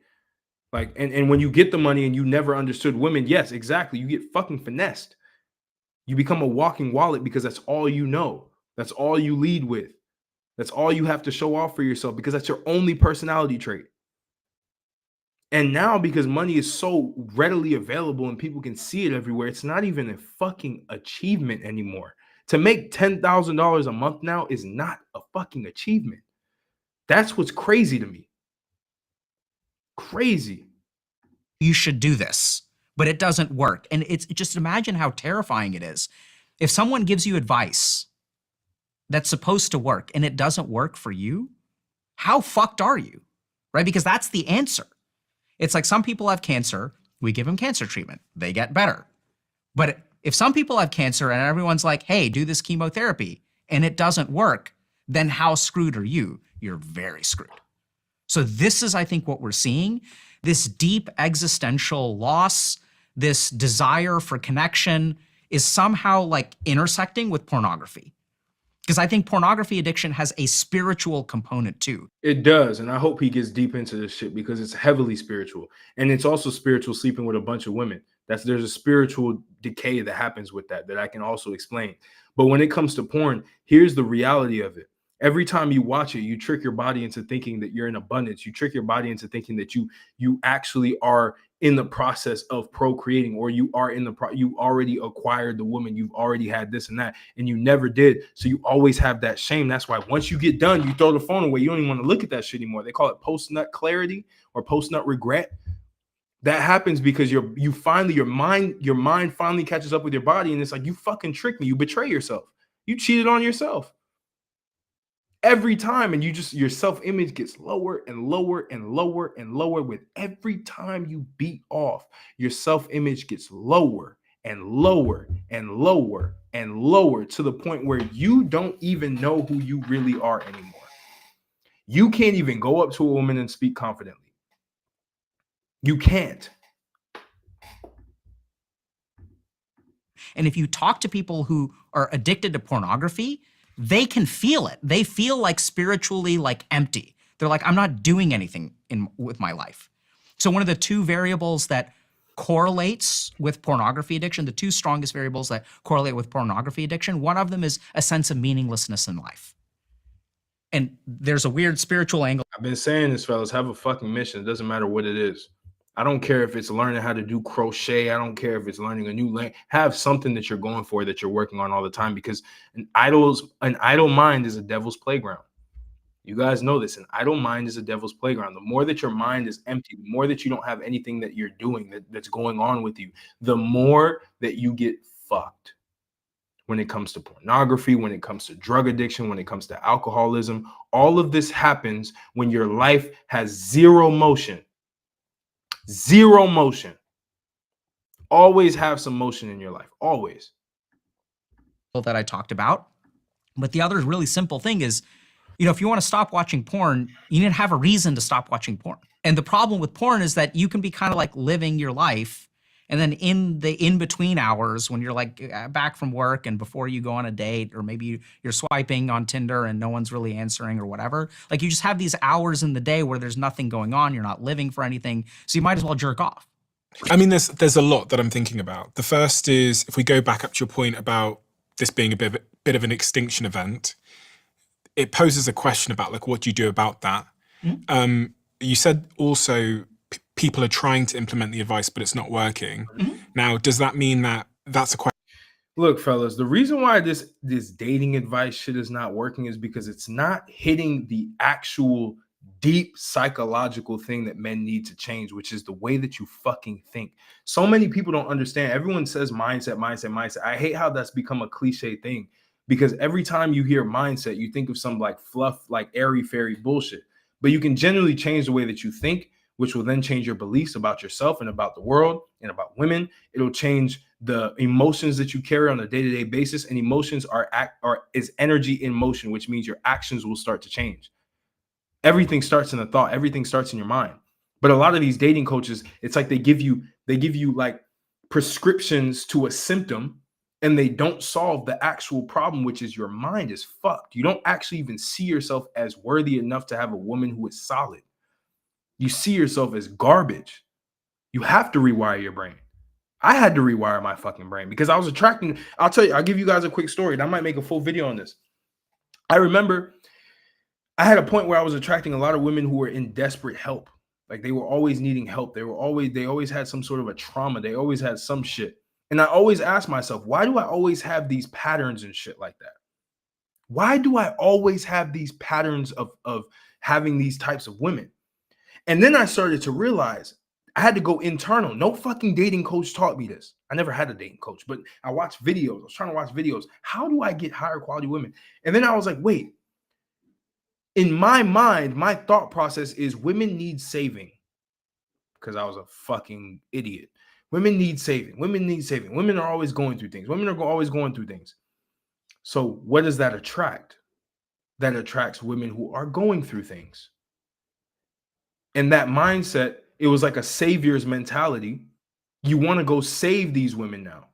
Like, and when you get the money and you never understood women, yes, exactly. You get fucking finessed. You become a walking wallet because that's all you know. That's all you lead with. That's all you have to show off for yourself because that's your only personality trait. And now because money is so readily available and people can see it everywhere, it's not even a fucking achievement anymore. To make $10,000 a month now is not a fucking achievement. That's what's crazy to me. Crazy. You should do this, but it doesn't work. And it's just imagine how terrifying it is. If someone gives you advice that's supposed to work and it doesn't work for you, how fucked are you? Right? Because that's the answer. It's like some people have cancer. We give them cancer treatment. They get better. But if some people have cancer and everyone's like, hey, do this chemotherapy and it doesn't work, then how screwed are you? You're very screwed. So this is, I think, what we're seeing. This deep existential loss, this desire for connection is somehow like intersecting with pornography. Because I think pornography addiction has a spiritual component too. It does. And I hope he gets deep into this shit because it's heavily spiritual. And it's also spiritual sleeping with a bunch of women. There's a spiritual decay that happens with that I can also explain. But when it comes to porn, here's the reality of it. Every time you watch it, you trick your body into thinking that you're in abundance. You trick your body into thinking that you actually are in the process of procreating, or you are you already acquired the woman, you've already had this and that, and you never did. So you always have that shame. That's why once you get done, you throw the phone away. You don't even want to look at that shit anymore. They call it post-nut clarity or post-nut regret. That happens because your mind finally catches up with your body, and it's like, you fucking tricked me. You betray yourself. You cheated on yourself every time, and your self-image gets lower and lower and lower and lower with every time you beat off. Your self-image gets lower and lower and lower and lower to the point where you don't even know who you really are anymore. You can't even go up to a woman and speak confidently. You can't. And if you talk to people who are addicted to pornography, they can feel it. They feel like spiritually like empty. They're like, I'm not doing anything with my life. So one of the two variables that correlates with pornography addiction, the two strongest variables that correlate with pornography addiction, one of them is a sense of meaninglessness in life. And there's a weird spiritual angle. I've been saying this, fellas, have a fucking mission. It doesn't matter what it is. I don't care if it's learning how to do crochet. I don't care if it's learning a new language. Have something that you're going for, that you're working on all the time, because an idle mind is a devil's playground. You guys know this. An idle mind is a devil's playground. The more that your mind is empty, the more that you don't have anything that you're doing that's going on with you, the more that you get fucked. When it comes to pornography, when it comes to drug addiction, when it comes to alcoholism, all of this happens when your life has zero motion. Zero motion. Always have some motion in your life. Always. That I talked about. But the other really simple thing is, if you want to stop watching porn, you need to have a reason to stop watching porn. And the problem with porn is that you can be kind of like living your life, and then in the in-between hours, when you're like back from work and before you go on a date, or maybe you're swiping on Tinder and no one's really answering or whatever, like you just have these hours in the day where there's nothing going on. You're not living for anything. So you might as well jerk off. I mean, there's a lot that I'm thinking about. The first is, if we go back up to your point about this being a bit of an extinction event, it poses a question about like, what do you do about that? Mm-hmm. You said also people are trying to implement the advice, but it's not working. Mm-hmm. Now, does that mean that that's a question? Look, fellas, the reason why this dating advice shit is not working is because it's not hitting the actual deep psychological thing that men need to change, which is the way that you fucking think. So many people don't understand. Everyone says mindset. I hate how that's become a cliche thing, because every time you hear mindset, you think of some like fluff, like airy fairy bullshit. But you can generally change the way that you think, which will then change your beliefs about yourself and about the world and about women. It'll change the emotions that you carry on a day-to-day basis. And emotions is energy in motion, which means your actions will start to change. Everything starts in a thought. Everything starts in your mind. But a lot of these dating coaches, it's like they give you like prescriptions to a symptom, and they don't solve the actual problem, which is your mind is fucked. You don't actually even see yourself as worthy enough to have a woman who is solid. You see yourself as garbage. You have to rewire your brain. I had to rewire my fucking brain because I was attracting. I'll give you guys a quick story, and I might make a full video on this. I remember I had a point where I was attracting a lot of women who were in desperate help. Like, they were always needing help. They always had some sort of a trauma. They always had some shit. And I always asked myself, why do I always have these patterns and shit like that? Why do I always have these patterns of having these types of women? And then I started to realize I had to go internal. No fucking dating coach taught me this. I never had a dating coach, but I watched videos. I was trying to watch videos. How do I get higher quality women? And then I was like, wait. In my mind, my thought process is women need saving, because I was a fucking idiot. Women need saving. Women need saving. Women are always going through things. Women are always going through things. So what does that attract? That attracts women who are going through things. And that mindset, it was like a savior's mentality. You want to go save these women now.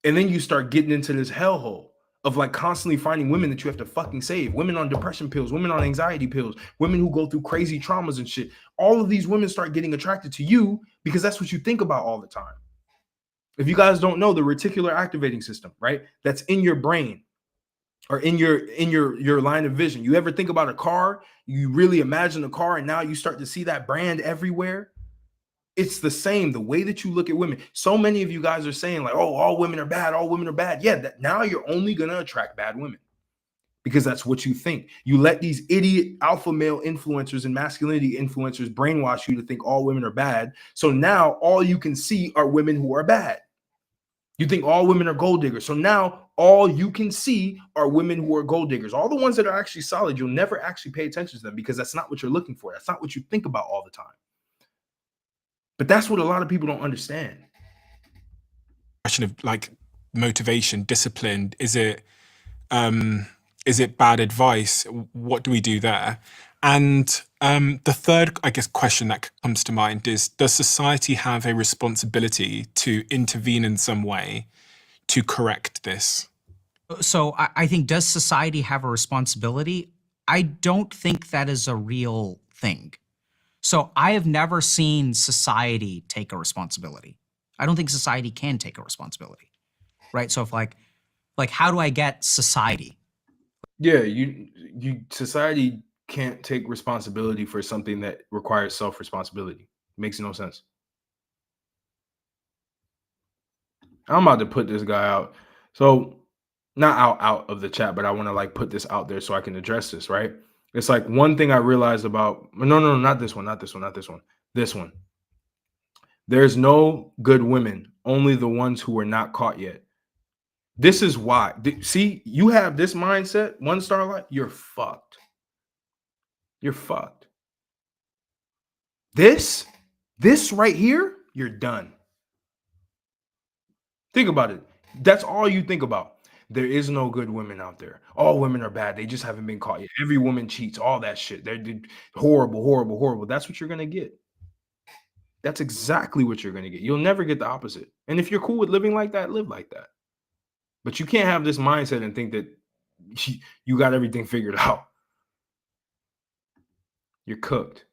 And then you start getting into this hellhole of like constantly finding women that you have to fucking save, women on depression pills, women on anxiety pills, women who go through crazy traumas and shit. All of these women start getting attracted to you because that's what you think about all the time. If you guys don't know, the reticular activating system, right? That's in your brain or in your line of vision. You ever think about a car? You really imagine a car and now you start to see that brand everywhere. It's the same, the way that you look at women. So many of you guys are saying like, oh, all women are bad, all women are bad. Yeah, now you're only going to attract bad women because that's what you think. You let these idiot alpha male influencers and masculinity influencers brainwash you to think all women are bad. So now all you can see are women who are bad. You think all women are gold diggers. So now all you can see are women who are gold diggers. All the ones that are actually solid, you'll never actually pay attention to them because that's not what you're looking for. That's not what you think about all the time. But that's what a lot of people don't understand. Question of like motivation, discipline. Is it bad advice? What do we do there? And the third, I guess, question that comes to mind is, does society have a responsibility to intervene in some way to correct this? So I think, does society have a responsibility? I don't think that is a real thing. So I have never seen society take a responsibility. I don't think society can take a responsibility, right? So if like how do I get society? Yeah, society can't take responsibility for something that requires self-responsibility. Makes no sense. I'm about to put this guy out. So not out of the chat, but I want to like put this out there so I can address this, right? It's like one thing I realized about no, not this one. This one. There's no good women, only the ones who are not caught yet. This is why. See, you have this mindset, one star life, you're fucked. You're fucked. This right here, you're done. Think about it. That's all you think about. There is no good women out there. All women are bad. They just haven't been caught yet. Every woman cheats, all that shit. They're horrible, horrible, horrible. That's what you're going to get. That's exactly what you're going to get. You'll never get the opposite. And if you're cool with living like that, live like that. But you can't have this mindset and think that you got everything figured out. You're cooked.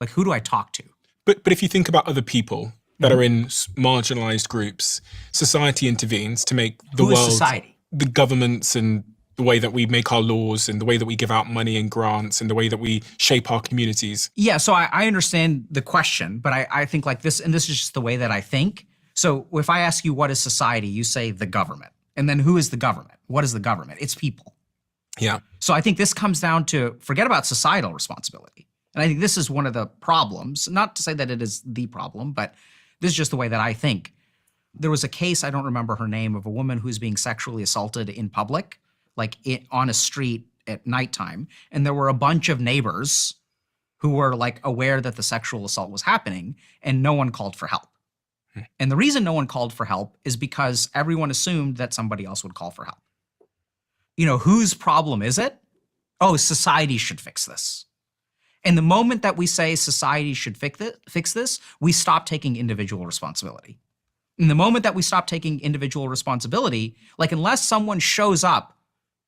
Like, who do I talk to? But if you think about other people that are in marginalized groups, society intervenes to make the world, society? The governments, and the way that we make our laws and the way that we give out money and grants and the way that we shape our communities. Yeah, so I understand the question, but I think like this, and this is just the way that I think. So if I ask you what is society, you say the government. And then who is the government? What is the government? It's people. Yeah. So I think this comes down to, forget about societal responsibility. And I think this is one of the problems, not to say that it is the problem, but this is just the way that I think. There was a case, I don't remember her name, of a woman who's being sexually assaulted in public, like on a street at nighttime. And there were a bunch of neighbors who were like aware that the sexual assault was happening, and no one called for help. And the reason no one called for help is because everyone assumed that somebody else would call for help. You know, whose problem is it? Oh, society should fix this. And the moment that we say society should fix this, we stop taking individual responsibility. And the moment that we stop taking individual responsibility, like unless someone shows up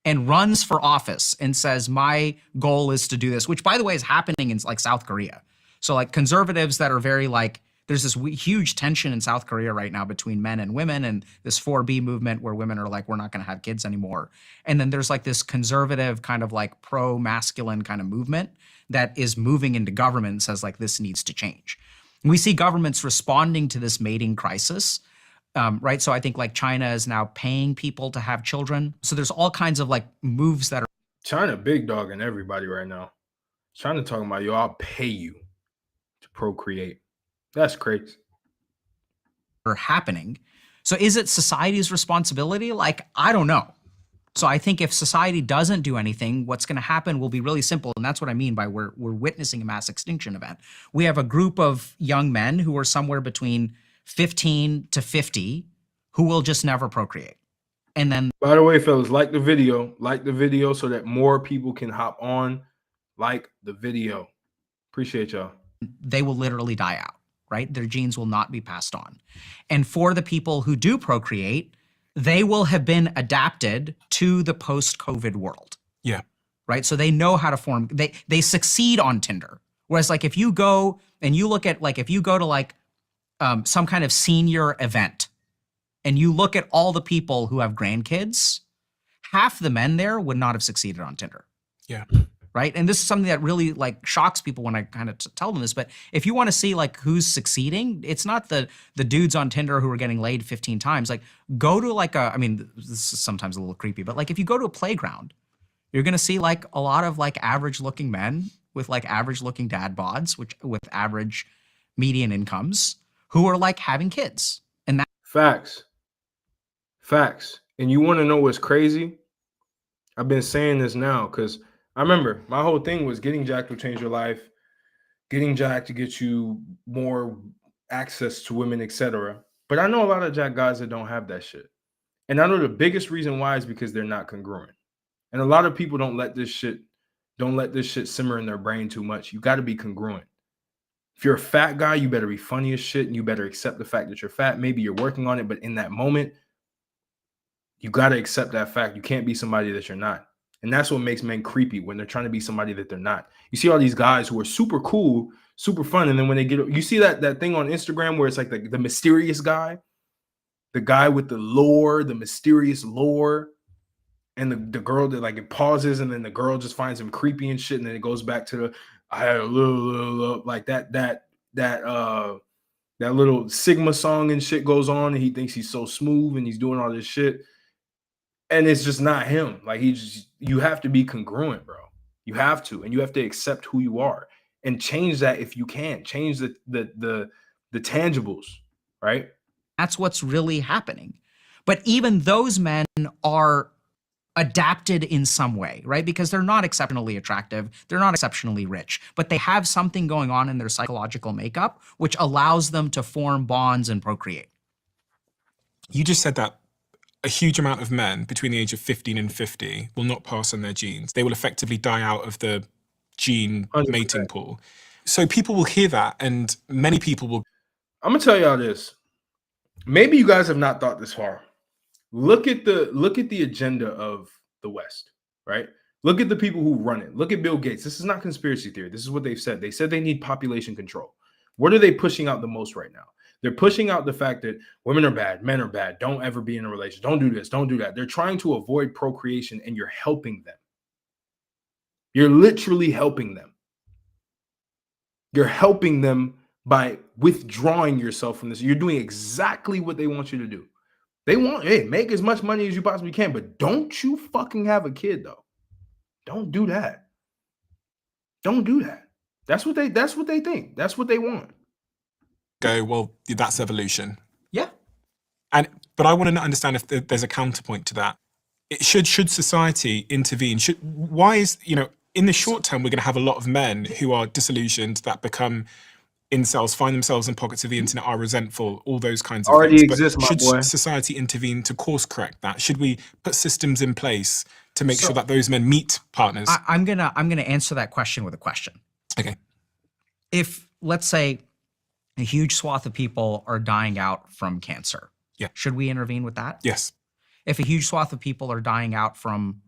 and runs for office and says, my goal is to do this, which by the way is happening in like South Korea. So like conservatives that are very like, there's this huge tension in South Korea right now between men and women, and this 4B movement where women are like, we're not going to have kids anymore. And then there's like this conservative kind of like pro-masculine kind of movement that is moving into government and says like, this needs to change. And we see governments responding to this mating crisis, right? So I think like China is now paying people to have children. So there's all kinds of like moves that are— China big dogging everybody right now. China talking about, yo, I'll pay you to procreate. That's crazy. Are happening. So is it society's responsibility? Like, I don't know. So I think if society doesn't do anything, what's going to happen will be really simple. And that's what I mean by we're witnessing a mass extinction event. We have a group of young men who are somewhere between 15 to 50 who will just never procreate. And then— by the way, fellas, like the video so that more people can hop on. Like the video. Appreciate y'all. They will literally die out, right? Their genes will not be passed on. And for the people who do procreate, they will have been adapted to the post-COVID world. Yeah. Right? So they know how to form, they succeed on Tinder. Whereas like if you go and you look at like, if you go to like some kind of senior event and you look at all the people who have grandkids, half the men there would not have succeeded on Tinder. Yeah. Right? And this is something that really like shocks people when I kind of tell them this, but if you want to see like who's succeeding, it's not the dudes on Tinder who are getting laid 15 times. Like go to like I mean, this is sometimes a little creepy, but like if you go to a playground, you're going to see like a lot of like average looking men with like average looking dad bods, which with average median incomes who are like having kids. And that Facts. And you want to know what's crazy? I've been saying this now because I remember my whole thing was getting jacked will change your life, getting jacked to get you more access to women, etc. But I know a lot of jack guys that don't have that shit. And I know the biggest reason why is because they're not congruent. And a lot of people don't let this shit simmer in their brain too much. You got to be congruent. If you're a fat guy, you better be funny as shit and you better accept the fact that you're fat. Maybe you're working on it, but in that moment, you got to accept that fact. You can't be somebody that you're not. And that's what makes men creepy when they're trying to be somebody that they're not. You see all these guys who are super cool, super fun. And then when they get, you see that thing on Instagram where it's like the mysterious guy, the guy with the lore, the mysterious lore. And the girl that like it pauses and then the girl just finds him creepy and shit. And then it goes back to the, I had a little like that little Sigma song and shit goes on. And he thinks he's so smooth and he's doing all this shit. And it's just not him. Like you have to be congruent, bro. You have to, and you have to accept who you are and change that if you can. Change the tangibles, right? That's what's really happening. But even those men are adapted in some way, right? Because they're not exceptionally attractive, they're not exceptionally rich, but they have something going on in their psychological makeup which allows them to form bonds and procreate. You just said that a huge amount of men between the age of 15 and 50 will not pass on their genes. They will effectively die out of the gene 100%. Mating pool. So people will hear that and many people will... I'm gonna tell y'all this. Maybe you guys have not thought this far. Look at the agenda of the West, right? Look at the people who run it. Look at Bill Gates. This is not conspiracy theory. This is what they've said. They said they need population control. What are they pushing out the most right now? They're pushing out the fact that women are bad, men are bad, don't ever be in a relationship, don't do this, don't do that. They're trying to avoid procreation and you're helping them. You're literally helping them. You're helping them by withdrawing yourself from this. You're doing exactly what they want you to do. They want, hey, make as much money as you possibly can, but don't you fucking have a kid though. Don't do that. Don't do that. That's what they think. That's what they want. Go, well, that's evolution. Yeah. But I want to understand if there's a counterpoint to that. Should society intervene? Why is, in the short term, we're going to have a lot of men who are disillusioned, that become incels, find themselves in pockets of the internet, are resentful, all those kinds of already things. Exist, but should boy. Society intervene to course correct that? Should we put systems in place to make sure that those men meet partners? I'm gonna answer that question with a question. Okay. If, let's say, a huge swath of people are dying out from cancer, should we intervene with that? Yes. If a huge swath of people are dying out from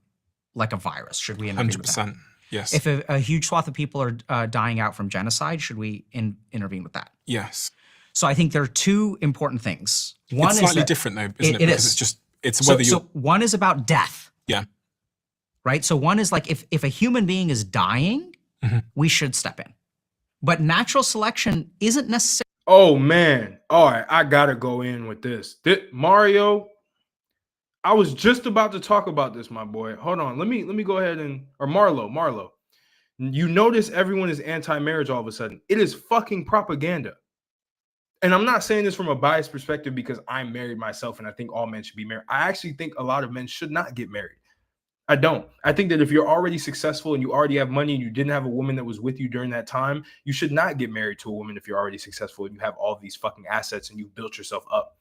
like a virus, should we intervene 100%. With that? Yes. If a huge swath of people are dying out from genocide, should we intervene with that? Yes. So I think there are two important things. One it's slightly different though, isn't it? Because it's whether so one is about death. Yeah. Right? So one is like if a human being is dying, we should step in. But natural selection isn't necessarily. Oh man. All right, I gotta go in with this. Mario, I was just about to talk about this, my boy. Hold on. Let me go ahead or Marlo. You notice everyone is anti-marriage all of a sudden. It is fucking propaganda. And I'm not saying this from a biased perspective because I'm married myself and I think all men should be married. I actually think a lot of men should not get married. I don't. I think that if you're already successful and you already have money and you didn't have a woman that was with you during that time, you should not get married to a woman if you're already successful and you have all these fucking assets and you've built yourself up.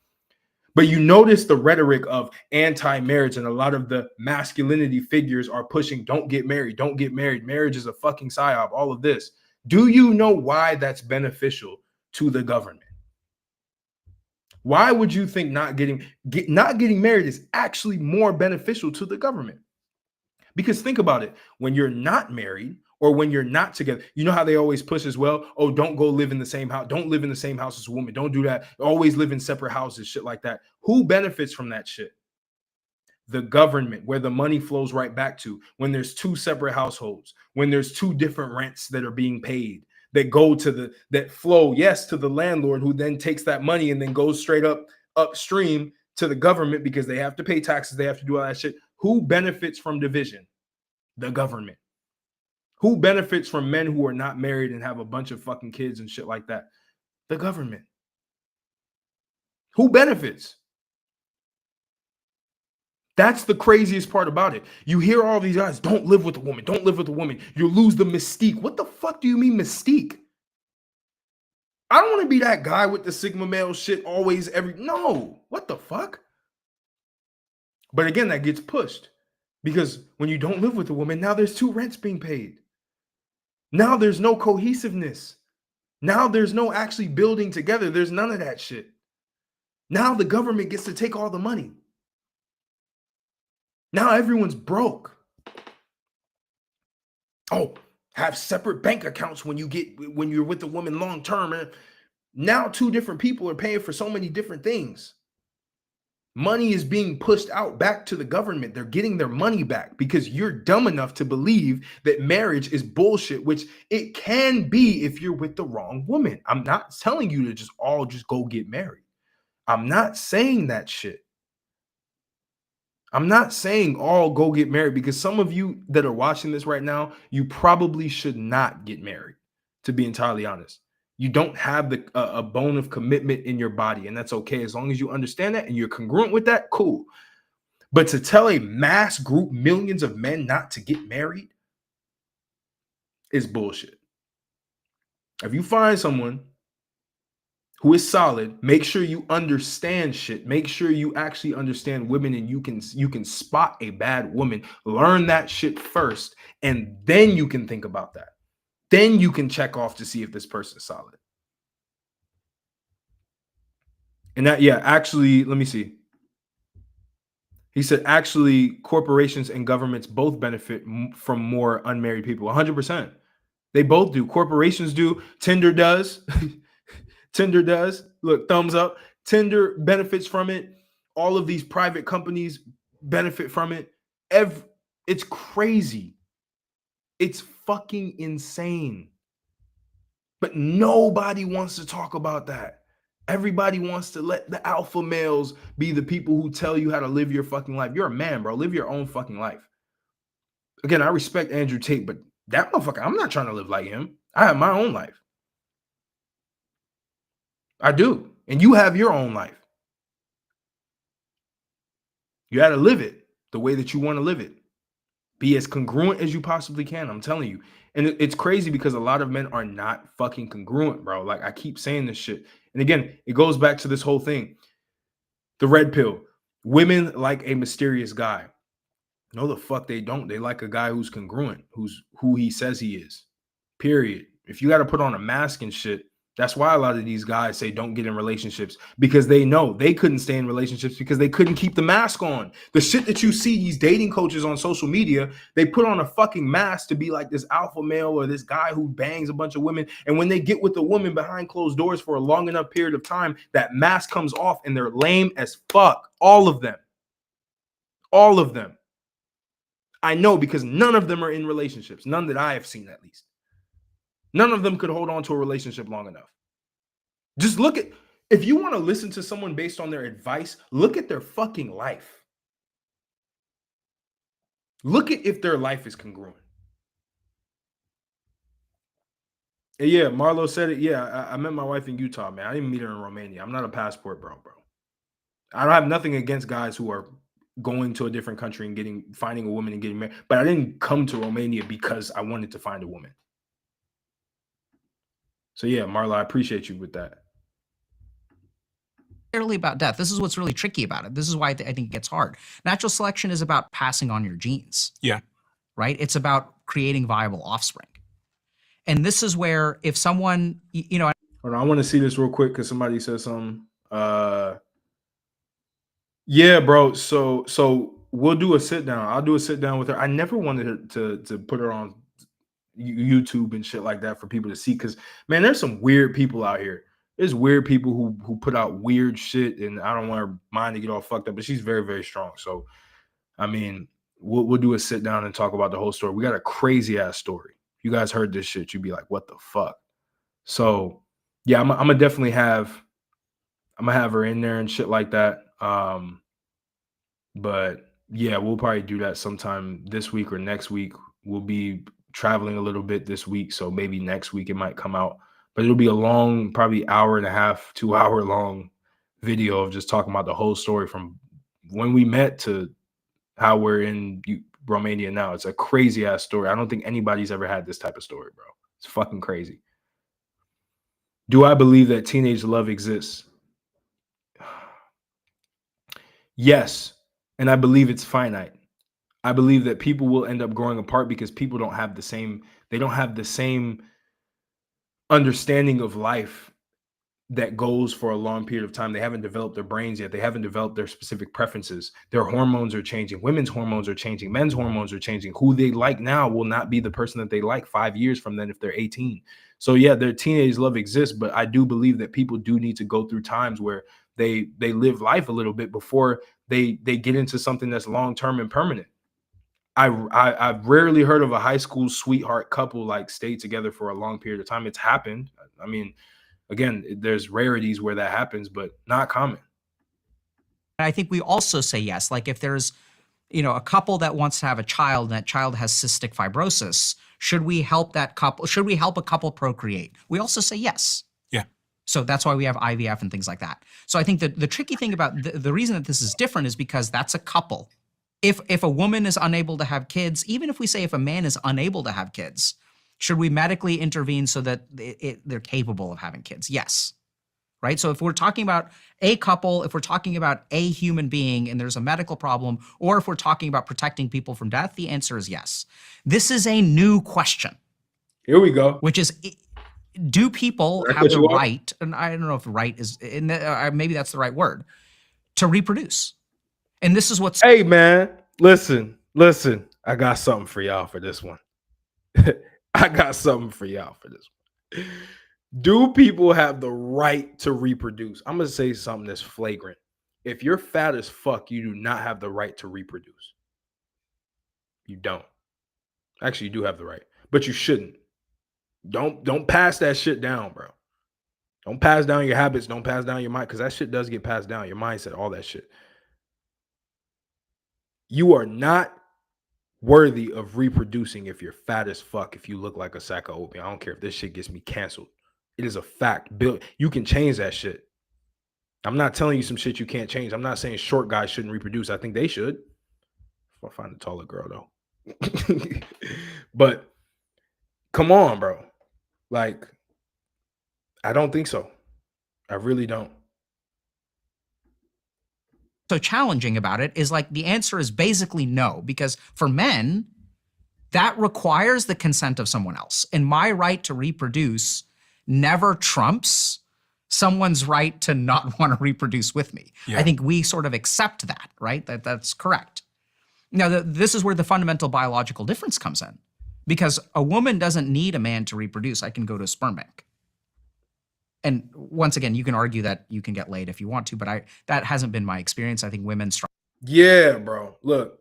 But you notice the rhetoric of anti-marriage and a lot of the masculinity figures are pushing, don't get married, don't get married. Marriage is a fucking psyop, all of this. Do you know why that's beneficial to the government? Why would you think not getting married is actually more beneficial to the government? Because think about it, when you're not married or when you're not together, you know how they always push as well, oh, don't go live in the same house, don't live in the same house as a woman, don't do that, always live in separate houses, shit like that. Who benefits from that shit? The government, where the money flows right back to, when there's two separate households, when there's two different rents that are being paid, that go to that flow, yes, to the landlord, who then takes that money and then goes straight upstream to the government, because they have to pay taxes, they have to do all that shit. Who benefits from division? The government. Who benefits from men who are not married and have a bunch of fucking kids and shit like that? The government. Who benefits? That's the craziest part about it. You hear all these guys, don't live with a woman, don't live with a woman. You lose the mystique. What the fuck do you mean mystique? I don't want to be that guy with the Sigma male shit always no. What the fuck? But again, that gets pushed because when you don't live with a woman, now there's two rents being paid. Now there's no cohesiveness. Now there's no actually building together. There's none of that shit. Now the government gets to take all the money. Now everyone's broke. Oh, have separate bank accounts when you're with the woman long term. And now two different people are paying for so many different things. Money is being pushed out back to the government. They're getting their money back because you're dumb enough to believe that marriage is bullshit, which it can be if you're with the wrong woman. I'm not telling you to just go get married. I'm not saying that shit. I'm not saying all go get married, because some of you that are watching this right now, you probably should not get married, to be entirely honest. You don't have a bone of commitment in your body, and that's okay. As long as you understand that and you're congruent with that, cool. But to tell a mass group, millions of men, not to get married is bullshit. If you find someone who is solid, make sure you understand shit. Make sure you actually understand women, and you can spot a bad woman. Learn that shit first, and then you can think about that. Then you can check off to see if this person is solid. And that, yeah, actually, let me see. He said, actually, corporations and governments both benefit from more unmarried people. 100%. They both do. Corporations do. Tinder does. Tinder does. Look, thumbs up. Tinder benefits from it. All of these private companies benefit from it. It's crazy. It's fucking insane. But nobody wants to talk about that. Everybody wants to let the alpha males be the people who tell you how to live your fucking life. You're a man, bro. Live your own fucking life. Again, I respect Andrew Tate, but that motherfucker, I'm not trying to live like him. I have my own life. I do. And you have your own life. You got to live it the way that you want to live it. Be as congruent as you possibly can. I'm telling you. And it's crazy because a lot of men are not fucking congruent, bro. Like, I keep saying this shit. And again, it goes back to this whole thing. The red pill. Women like a mysterious guy. No, the fuck they don't. They like a guy who's congruent, who he says he is. Period. If you got to put on a mask and shit, that's why a lot of these guys say don't get in relationships, because they know they couldn't stay in relationships because they couldn't keep the mask on. The shit that you see these dating coaches on social media, they put on a fucking mask to be like this alpha male or this guy who bangs a bunch of women. And when they get with the woman behind closed doors for a long enough period of time, that mask comes off and they're lame as fuck. All of them. All of them. I know, because none of them are in relationships. None that I have seen, at least. None of them could hold on to a relationship long enough. Just look at, if you want to listen to someone based on their advice, look at their fucking life. Look at if their life is congruent. And yeah, Marlo said it. Yeah, I met my wife in Utah, man. I didn't meet her in Romania. I'm not a passport bro. I don't have nothing against guys who are going to a different country and finding a woman and getting married. But I didn't come to Romania because I wanted to find a woman. So yeah, Marla, I appreciate you with that. Really about death. This is what's really tricky about it. This is why I think it gets hard. Natural selection is about passing on your genes. Yeah. Right? It's about creating viable offspring. And this is where if someone, Hold on, I want to see this real quick because somebody says something. Yeah, bro. So we'll do a sit down. I'll do a sit down with her. I never wanted her to put her on YouTube and shit like that for people to see, because man, there's some weird people out here. There's weird people who put out weird shit, and I don't want her mind to get all fucked up. But she's very, very strong. So I mean, we'll do a sit down and talk about the whole story. We got a crazy ass story. If you guys heard this shit, you'd be like, what the fuck? So yeah, I'm gonna definitely have her in there and shit like that. But yeah, we'll probably do that sometime this week or next week. We'll be traveling a little bit this week, so maybe next week it might come out. But it'll be a long, probably hour and a half, 2 hour long video of just talking about the whole story from when we met to how we're in Romania now. It's a crazy ass story. I don't think anybody's ever had this type of story, bro. It's fucking crazy. Do I believe that teenage love exists? Yes. And I believe it's finite. I believe that people will end up growing apart because people don't have the same understanding of life that goes for a long period of time. They haven't developed their brains yet. They haven't developed their specific preferences. Their hormones are changing. Women's hormones are changing. Men's hormones are changing. Who they like now will not be the person that they like 5 years from then if they're 18. So yeah, their teenage love exists, but I do believe that people do need to go through times where they live life a little bit before they get into something that's long-term and permanent. I've rarely heard of a high school sweetheart couple like stay together for a long period of time. It's happened. I mean, again, there's rarities where that happens, but not common. I think we also say yes. Like if there's, a couple that wants to have a child and that child has cystic fibrosis, should we help that couple? Should we help a couple procreate? We also say yes. Yeah. So that's why we have IVF and things like that. So I think that the tricky thing about the reason that this is different is because that's a couple. If a woman is unable to have kids, even if we say if a man is unable to have kids, should we medically intervene so that they're capable of having kids? Yes. Right? So if we're talking about a couple, if we're talking about a human being and there's a medical problem, or if we're talking about protecting people from death, the answer is yes. This is a new question. Here we go. Which is, do people have the right, and I don't know if right is, maybe that's the right word, to reproduce? And this is what's... Hey, man, listen. I got something for y'all for this one. Do people have the right to reproduce? I'm going to say something that's flagrant. If you're fat as fuck, you do not have the right to reproduce. You don't. Actually, you do have the right, but you shouldn't. Don't pass that shit down, bro. Don't pass down your habits. Don't pass down your mind, because that shit does get passed down. Your mindset, all that shit. You are not worthy of reproducing if you're fat as fuck, if you look like a sack of oatmeal. I don't care if this shit gets me canceled. It is a fact. Bill, you can change that shit. I'm not telling you some shit you can't change. I'm not saying short guys shouldn't reproduce. I think they should. I'll find a taller girl, though. But come on, bro. Like, I don't think so. I really don't. So challenging about it is like the answer is basically no, because for men, that requires the consent of someone else. And my right to reproduce never trumps someone's right to not want to reproduce with me. Yeah. I think we sort of accept that, right? That's correct. Now, this is where the fundamental biological difference comes in, because a woman doesn't need a man to reproduce. I can go to a sperm bank. And once again, you can argue that you can get laid if you want to, but that hasn't been my experience. I think women struggle. Yeah, bro. Look,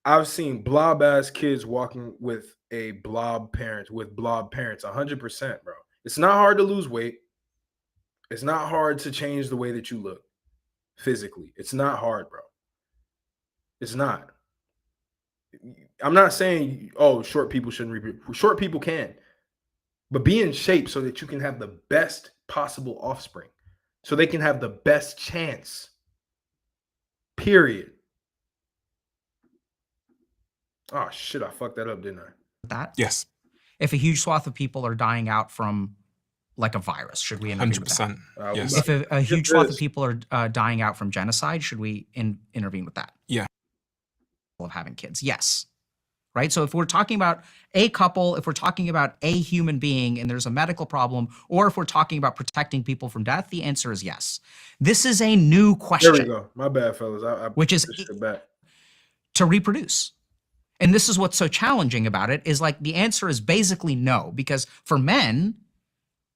I've seen blob ass kids walking with a blob parent, with blob parents, 100%, bro. It's not hard to lose weight. It's not hard to change the way that you look physically. It's not hard, bro. It's not. I'm not saying, oh, short people shouldn't reproduce. Short people can. But be in shape so that you can have the best possible offspring, so they can have the best chance. Period. Oh shit, I fucked that up, didn't I? That? Yes. If a huge swath of people are dying out from like a virus, should we intervene 100%. with that? Yes. If a huge swath of people are dying out from genocide, should we intervene with that? Yeah. Of having kids, yes. right? So if we're talking about a couple, if we're talking about a human being and there's a medical problem, or if we're talking about protecting people from death, the answer is yes. This is a new question. There we go. My bad, fellas. I which is pushed it back. To reproduce. And this is what's so challenging about it, is like the answer is basically no, because for men,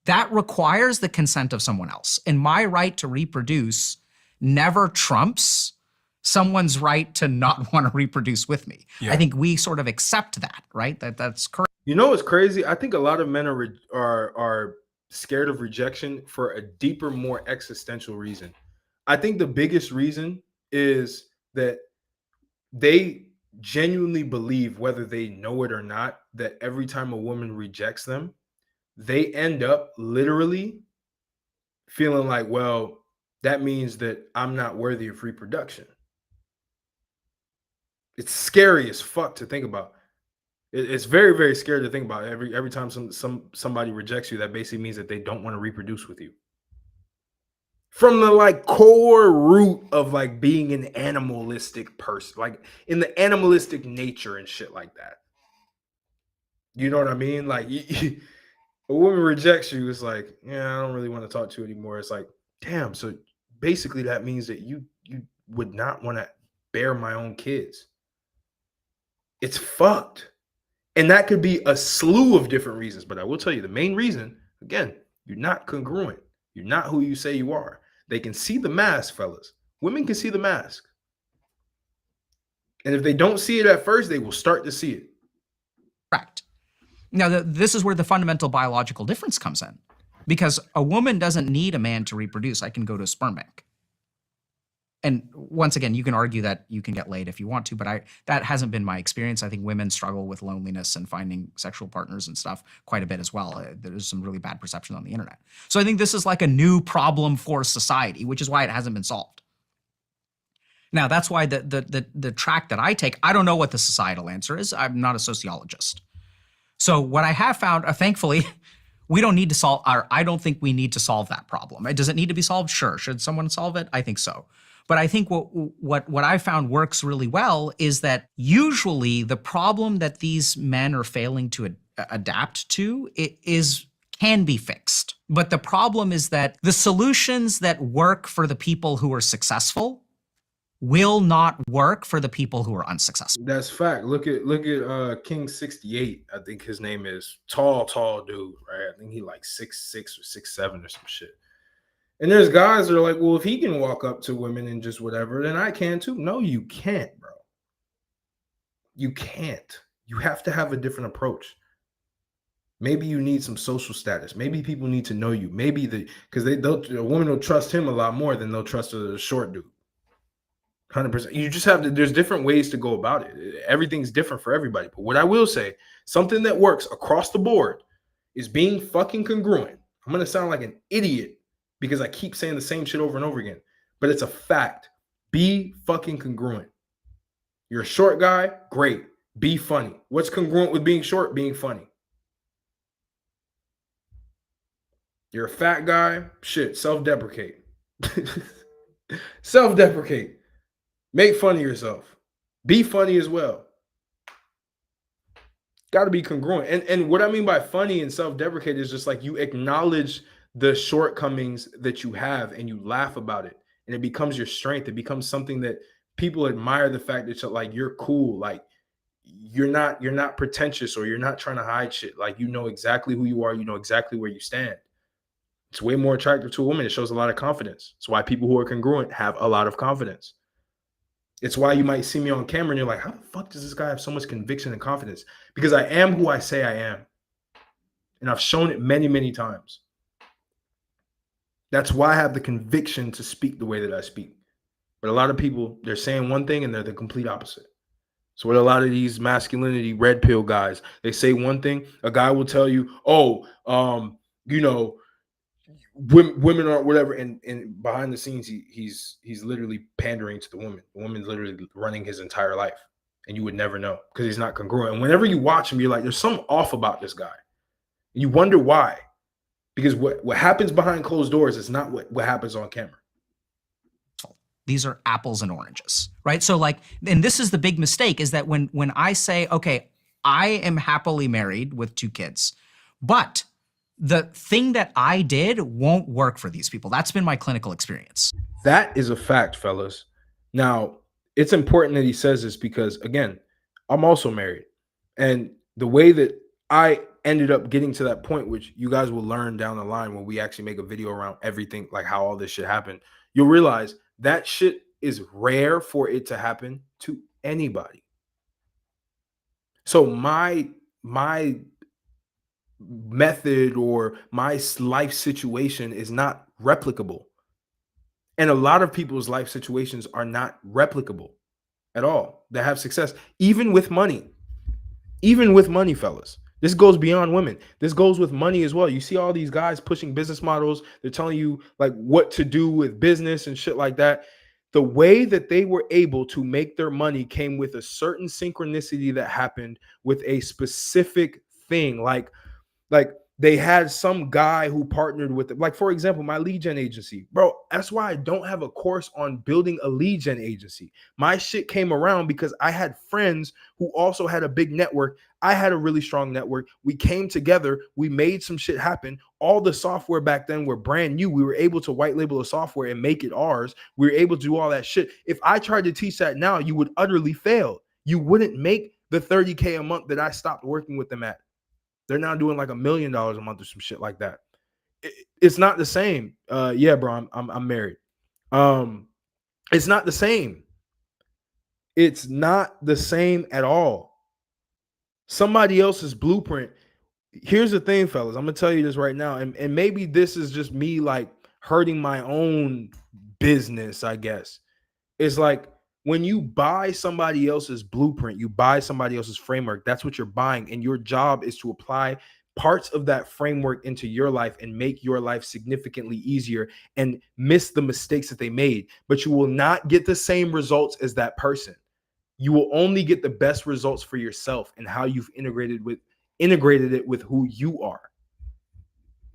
that requires the consent of someone else. And my right to reproduce never trumps someone's right to not want to reproduce with me. Yeah. I think we sort of accept that, right? That's correct. You know what's crazy? I think a lot of men are scared of rejection for a deeper, more existential reason. I think the biggest reason is that they genuinely believe, whether they know it or not, that every time a woman rejects them, they end up literally feeling like, well, that means that I'm not worthy of reproduction. It's scary as fuck to think about. It's very, very scary to think about. Every time somebody rejects you, that basically means that they don't want to reproduce with you. From the like core root of like being an animalistic person, like in the animalistic nature and shit like that. You know what I mean? Like a woman rejects you, it's like, yeah, I don't really want to talk to you anymore. It's like, damn. So basically that means that you would not want to bear my own kids. It's fucked. And that could be a slew of different reasons. But I will tell you the main reason, again, you're not congruent. You're not who you say you are. They can see the mask, fellas. Women can see the mask. And if they don't see it at first, they will start to see it. Correct. Now, this is where the fundamental biological difference comes in. Because a woman doesn't need a man to reproduce. I can go to a sperm bank. And once again, you can argue that you can get laid if you want to, but that hasn't been my experience. I think women struggle with loneliness and finding sexual partners and stuff quite a bit as well. There's some really bad perception on the internet. So I think this is like a new problem for society, which is why it hasn't been solved. Now, that's why the track that I take, I don't know what the societal answer is. I'm not a sociologist. So what I have found, thankfully, we don't need to solve, or I don't think we need to solve that problem. Does it need to be solved? Sure. Should someone solve it? I think so. But I think what I found works really well is that usually the problem that these men are failing to adapt to can be fixed. But the problem is that the solutions that work for the people who are successful will not work for the people who are unsuccessful. That's fact. Look at King 68. I think his name is tall dude, right? I think he like 6'6" or 6'7" or some shit. And there's guys that are like, well, if he can walk up to women and just whatever, then I can too. No, you can't, bro. You can't. You have to have a different approach. Maybe you need some social status. Maybe people need to know you. Maybe because a woman will trust him a lot more than they'll trust a short dude. 100%. You just have to, there's different ways to go about it. Everything's different for everybody. But what I will say, something that works across the board is being fucking congruent. I'm going to sound like an idiot because I keep saying the same shit over and over again, but it's a fact. Be fucking congruent. You're a short guy, great. Be funny. What's congruent with being short? Being funny. You're a fat guy, shit, self-deprecate. Self-deprecate. Make fun of yourself. Be funny as well. Got to be congruent. And what I mean by funny and self-deprecate is just like you acknowledge the shortcomings that you have and you laugh about it, and it becomes your strength. It becomes something that people admire, the fact that you're cool, like you're not pretentious, or you're not trying to hide shit. Like, you know exactly who you are, you know exactly where you stand. It's way more attractive to a woman. It shows a lot of confidence. It's why people who are congruent have a lot of confidence. It's why you might see me on camera and you're like, how the fuck does this guy have so much conviction and confidence? Because I am who I say I am. And I've shown it many, many times. That's why I have the conviction to speak the way that I speak. But a lot of people, they're saying one thing and they're the complete opposite. So what a lot of these masculinity red pill guys, they say one thing, a guy will tell you, women aren't whatever, and behind the scenes he's literally pandering to the woman. The woman's literally running his entire life, and you would never know because he's not congruent. And whenever you watch him, you're like, there's something off about this guy. And you wonder why. Because what happens behind closed doors is not what happens on camera. These are apples and oranges, right? So like, and this is the big mistake, is that when I say, okay, I am happily married with 2 kids, but the thing that I did won't work for these people. That's been my clinical experience. That is a fact, fellas. Now, it's important that he says this because, again, I'm also married. And the way that I ended up getting to that point, which you guys will learn down the line when we actually make a video around everything, like how all this shit happened, you'll realize that shit is rare for it to happen to anybody. So my method or my life situation is not replicable. And a lot of people's life situations are not replicable at all that have success, even with money. Even with money, fellas. This goes beyond women. This goes with money as well. You see all these guys pushing business models. They're telling you like what to do with business and shit like that. The way that they were able to make their money came with a certain synchronicity that happened with a specific thing. Like they had some guy who partnered with it. Like, for example, my lead gen agency, bro. That's why I don't have a course on building a lead gen agency. My shit came around because I had friends who also had a big network. I had a really strong network. We came together. We made some shit happen. All the software back then were brand new. We were able to white label the software and make it ours. We were able to do all that shit. If I tried to teach that now, you would utterly fail. You wouldn't make the 30K a month that I stopped working with them at. They're now doing like $1 million a month or some shit like that. It's not the same. Yeah, bro, I'm married. It's not the same. It's not the same at all. Somebody else's blueprint. Here's the thing, fellas. I'm gonna tell you this right now, and maybe this is just me like hurting my own business, I guess. It's like when you buy somebody else's blueprint, you buy somebody else's framework, that's what you're buying. And your job is to apply parts of that framework into your life and make your life significantly easier and miss the mistakes that they made. But you will not get the same results as that person. You will only get the best results for yourself and how you've integrated it with who you are.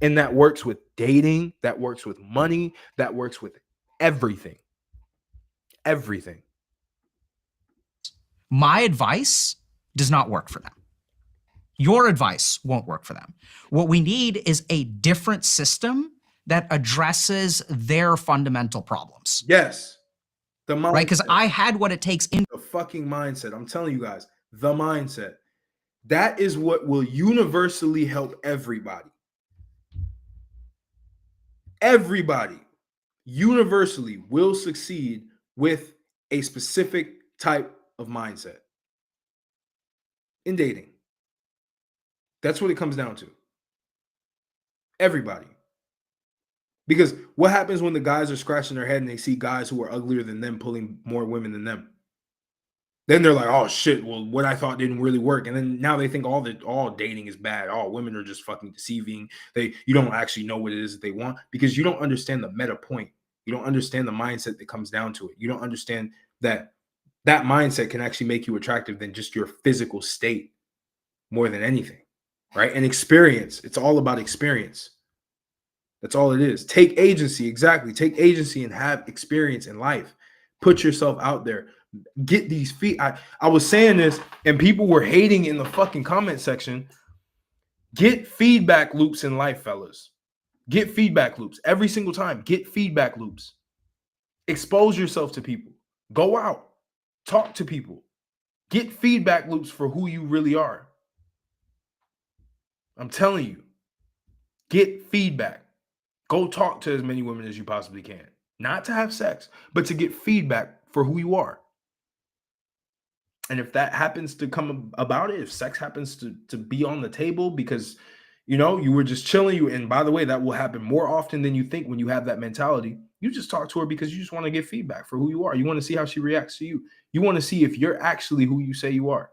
And that works with dating, that works with money, that works with everything. Everything. My advice does not work for them. Your advice won't work for them. What we need is a different system that addresses their fundamental problems. Yes. The mindset. Right? Because I had what it takes in the fucking mindset. I'm telling you guys, the mindset. That is what will universally help everybody. Everybody universally will succeed with a specific type of mindset in dating. That's what it comes down to. Everybody. Because what happens when the guys are scratching their head and they see guys who are uglier than them pulling more women than them? Then they're like, oh shit, well, what I thought didn't really work. And then now they think all dating is bad. All women are just fucking deceiving. You don't actually know what it is that they want because you don't understand the meta point. You don't understand the mindset that comes down to it. You don't understand that mindset can actually make you attractive than just your physical state more than anything, right? And experience. It's all about experience. That's all it is. Take agency. Exactly. Take agency and have experience in life. Put yourself out there. Get these feet. I was saying this and people were hating in the fucking comment section. Get feedback loops in life, fellas. Get feedback loops every single time. Get feedback loops. Expose yourself to people. Go out. Talk to people. Get feedback loops for who you really are. I'm telling you. Get feedback. Go talk to as many women as you possibly can. Not to have sex, but to get feedback for who you are. And if that happens to come about it, if sex happens to be on the table because, you were just chilling, and by the way, that will happen more often than you think when you have that mentality. You just talk to her because you just want to get feedback for who you are. You want to see how she reacts to you. You want to see if you're actually who you say you are.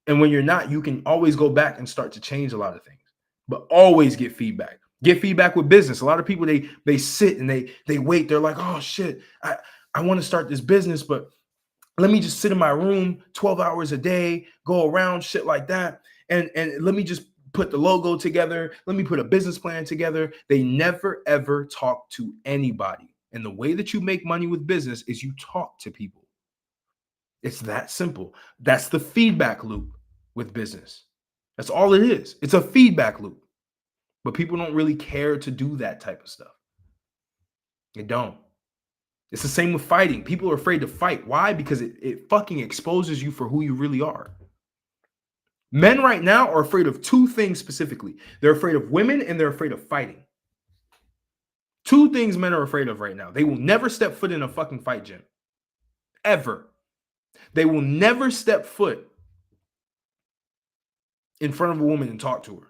And when you're not, you can always go back and start to change a lot of things. But always get feedback. Get feedback with business. A lot of people, they sit and they wait. They're like, oh shit, I want to start this business, but let me just sit in my room 12 hours a day, go around shit like that. And let me just put the logo together. Let me put a business plan together. They never, ever talk to anybody. And the way that you make money with business is you talk to people. It's that simple. That's the feedback loop with business. That's all it is. It's a feedback loop. But people don't really care to do that type of stuff. They don't. It's the same with fighting. People are afraid to fight. Why? Because it fucking exposes you for who you really are. Men right now are afraid of two things specifically. They're afraid of women and they're afraid of fighting. Two things men are afraid of right now. They will never step foot in a fucking fight gym. Ever. They will never step foot in front of a woman and talk to her.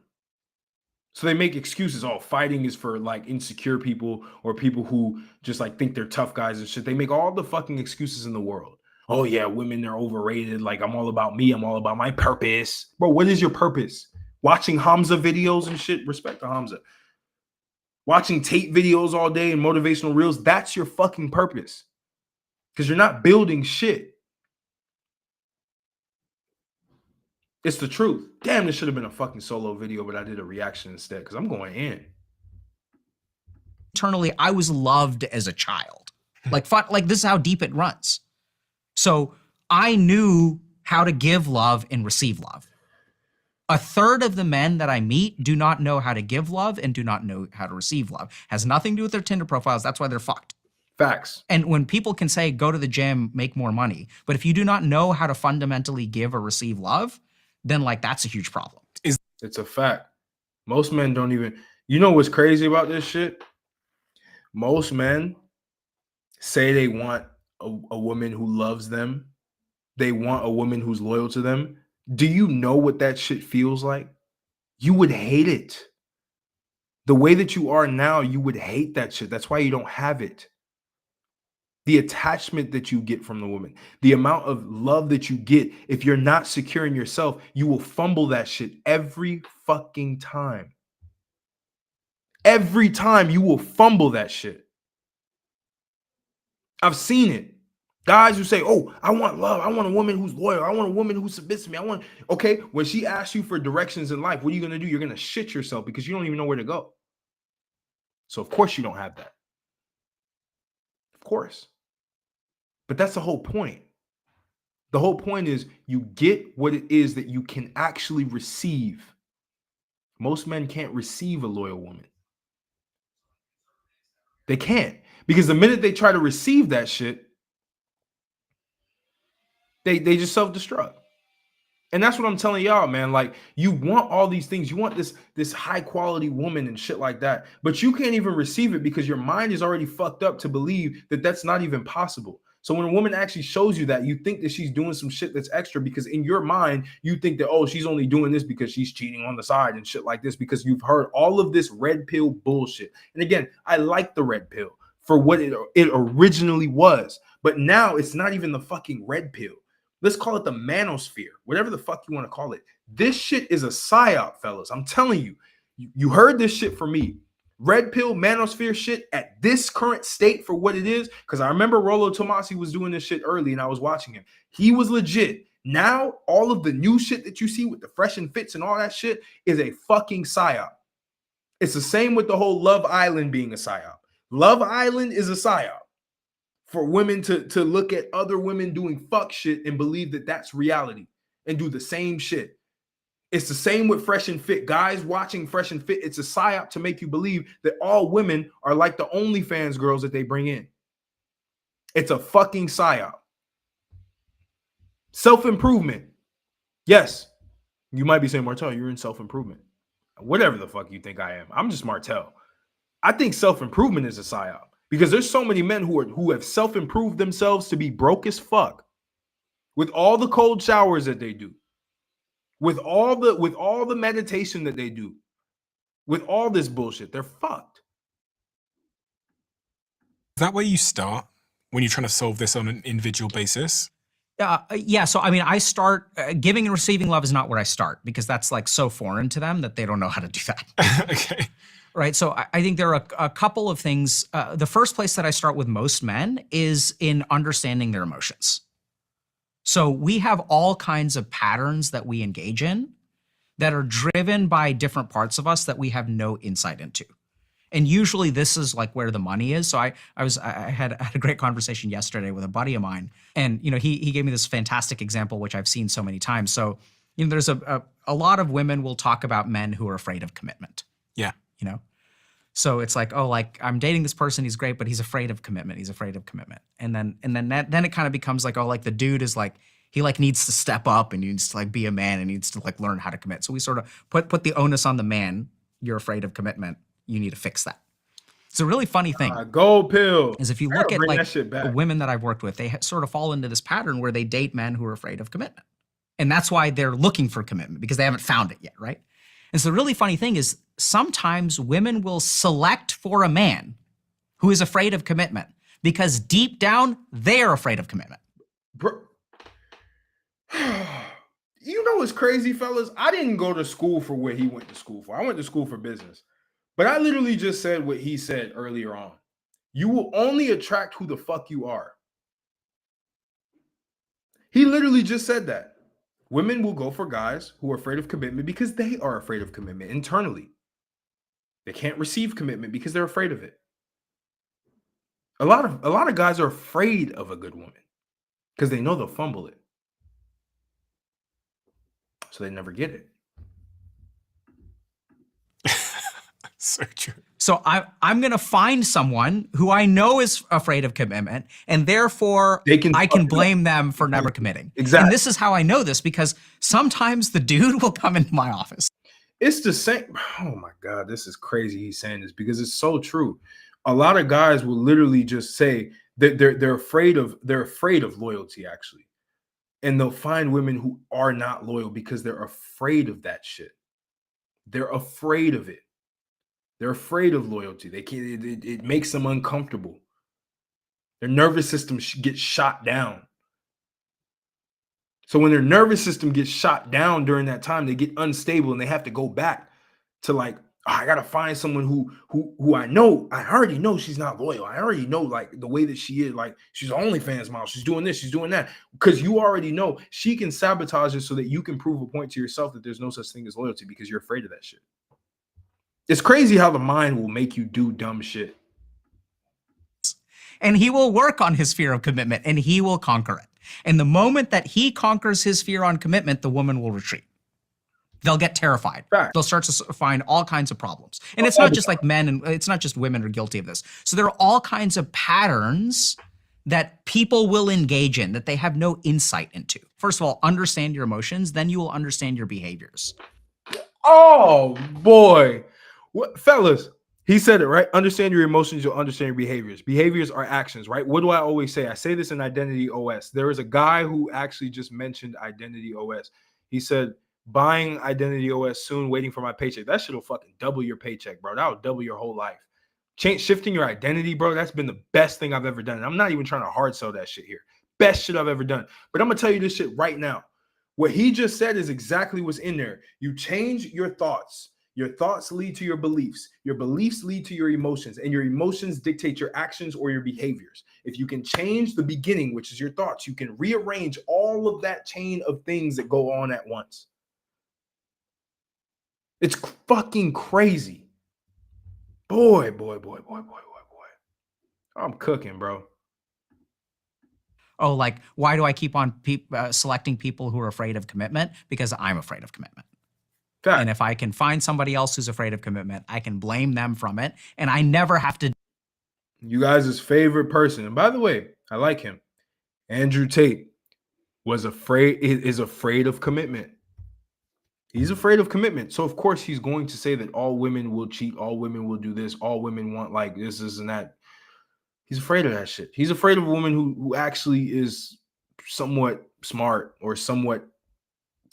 So they make excuses. Oh, fighting is for like insecure people or people who just like think they're tough guys and shit. They make all the fucking excuses in the world. Oh yeah, women are overrated. Like I'm all about me. I'm all about my purpose. Bro, what is your purpose? Watching Hamza videos and shit? Respect to Hamza. Watching Tate videos all day and motivational reels? That's your fucking purpose. Because you're not building shit. It's the truth. Damn, this should have been a fucking solo video, but I did a reaction instead because I'm going in. Internally, I was loved as a child. Like this is how deep it runs. So I knew how to give love and receive love. A third of the men that I meet do not know how to give love and do not know how to receive love. Has nothing to do with their Tinder profiles. That's why they're fucked. Facts. And when people can say, go to the gym, make more money, but if you do not know how to fundamentally give or receive love, then like that's a huge problem. It's a fact. Most men don't even, you know what's crazy about this shit? Most men say they want a woman who loves them. They want a woman who's loyal to them. Do you know what that shit feels like? You would hate it. The way that you are now, you would hate that shit. That's why you don't have it. The attachment that you get from the woman, the amount of love that you get, if you're not secure in yourself, you will fumble that shit every fucking time. Every time you will fumble that shit. I've seen it. Guys who say, oh, I want love. I want a woman who's loyal. I want a woman who submits to me. Okay, when she asks you for directions in life, what are you going to do? You're going to shit yourself because you don't even know where to go. So of course you don't have that. Of course. But that's the whole point. The whole point is you get what it is that you can actually receive. Most men can't receive a loyal woman. They can't. Because the minute they try to receive that shit, they just self-destruct. And that's what I'm telling y'all, man. Like, you want all these things. You want this high quality woman and shit like that. But you can't even receive it because your mind is already fucked up to believe that that's not even possible. So when a woman actually shows you that, you think that she's doing some shit that's extra because in your mind, you think that, oh, she's only doing this because she's cheating on the side and shit like this because you've heard all of this red pill bullshit. And again, I like the red pill for what it originally was. But now it's not even the fucking red pill. Let's call it the manosphere, whatever the fuck you want to call it. This shit is a psyop, fellas. I'm telling you, you heard this shit from me. Red pill, manosphere shit at this current state for what it is. Because I remember Rollo Tomasi was doing this shit early and I was watching him. He was legit. Now, all of the new shit that you see with the fresh and fits and all that shit is a fucking psyop. It's the same with the whole Love Island being a psyop. Love Island is a psyop. For women to look at other women doing fuck shit and believe that that's reality and do the same shit. It's the same with Fresh and Fit. Guys watching Fresh and Fit, it's a psyop to make you believe that all women are like the OnlyFans girls that they bring in. It's a fucking psyop. Self-improvement. Yes. You might be saying, Martel, you're in self-improvement. Whatever the fuck you think I am. I'm just Martel. I think self-improvement is a psyop. Because there's so many men who have self-improved themselves to be broke as fuck with all the cold showers that they do, with all the meditation that they do, with all this bullshit. They're fucked. Is that where you start when you're trying to solve this on an individual basis? Yeah. So, I mean, I start giving and receiving love is not where I start because that's like so foreign to them that they don't know how to do that. Okay. Right. So I think there are a couple of things. The first place that I start with most men is in understanding their emotions. So we have all kinds of patterns that we engage in that are driven by different parts of us that we have no insight into. And usually this is like where the money is. So I had a great conversation yesterday with a buddy of mine, and he gave me this fantastic example, which I've seen so many times. So there's a lot of women will talk about men who are afraid of commitment. Yeah. So it's like, oh, like I'm dating this person, he's great, but he's afraid of commitment. He's afraid of commitment. And then it kind of becomes like, oh, like the dude is like, he like needs to step up and he needs to like be a man and needs to like learn how to commit. So we sort of put the onus on the man. You're afraid of commitment. You need to fix that. It's a really funny thing. Gold pill. Is if you look at like the women that I've worked with, they sort of fall into this pattern where they date men who are afraid of commitment. And that's why they're looking for commitment, because they haven't found it yet, right? And so the really funny thing is sometimes women will select for a man who is afraid of commitment because deep down, they're afraid of commitment. Bro. You know what's crazy, fellas? I didn't go to school for what he went to school for. I went to school for business. But I literally just said what he said earlier on. You will only attract who the fuck you are. He literally just said that. Women will go for guys who are afraid of commitment because they are afraid of commitment internally. They can't receive commitment because they're afraid of it. A lot of guys are afraid of a good woman because they know they'll fumble it. So they never get it. So true. So I'm going to find someone who I know is afraid of commitment, and therefore I can blame them for never committing. Exactly. And this is how I know this, because sometimes the dude will come into my office. It's the same. Oh my God, this is crazy he's saying this, because it's so true. A lot of guys will literally just say that they're afraid of loyalty, actually. And they'll find women who are not loyal because they're afraid of that shit. They're afraid of it. They're afraid of loyalty. They can't. It makes them uncomfortable. Their nervous system gets shot down. So when their nervous system gets shot down during that time, they get unstable and they have to go back to like, oh, I gotta find someone who I know. I already know she's not loyal. I already know like the way that she is. Like she's OnlyFans model. She's doing this. She's doing that. Because you already know she can sabotage it so that you can prove a point to yourself that there's no such thing as loyalty because you're afraid of that shit. It's crazy how the mind will make you do dumb shit. And he will work on his fear of commitment and he will conquer it. And the moment that he conquers his fear on commitment, the woman will retreat. They'll get terrified. Right. They'll start to find all kinds of problems. And it's not just like men, and it's not just women are guilty of this. So there are all kinds of patterns that people will engage in that they have no insight into. First of all, understand your emotions, then you will understand your behaviors. Oh boy. What, fellas, he said it, right? Understand your emotions, you'll understand your behaviors. Behaviors are actions, right? What do I always say? I say this in Identity OS. There is a guy who actually just mentioned Identity OS. He said, buying Identity OS soon, waiting for my paycheck. That shit will fucking double your paycheck, bro. That will double your whole life. Shifting your identity, bro, that's been the best thing I've ever done. And I'm not even trying to hard sell that shit here. Best shit I've ever done. But I'm going to tell you this shit right now. What he just said is exactly what's in there. You change your thoughts. Your thoughts lead to your beliefs. Your beliefs lead to your emotions, and your emotions dictate your actions or your behaviors. If you can change the beginning, which is your thoughts, you can rearrange all of that chain of things that go on at once. It's fucking crazy. Boy. I'm cooking, bro. Oh, like, why do I keep on selecting people who are afraid of commitment? Because I'm afraid of commitment. Fact. And if I can find somebody else who's afraid of commitment, I can blame them from it. And I never have to. You guys' favorite person. And by the way, I like him. Andrew Tate is afraid of commitment. He's afraid of commitment. So of course he's going to say that all women will cheat. All women will do this. All women want like this and that. He's afraid of that shit. He's afraid of a woman who actually is somewhat smart or somewhat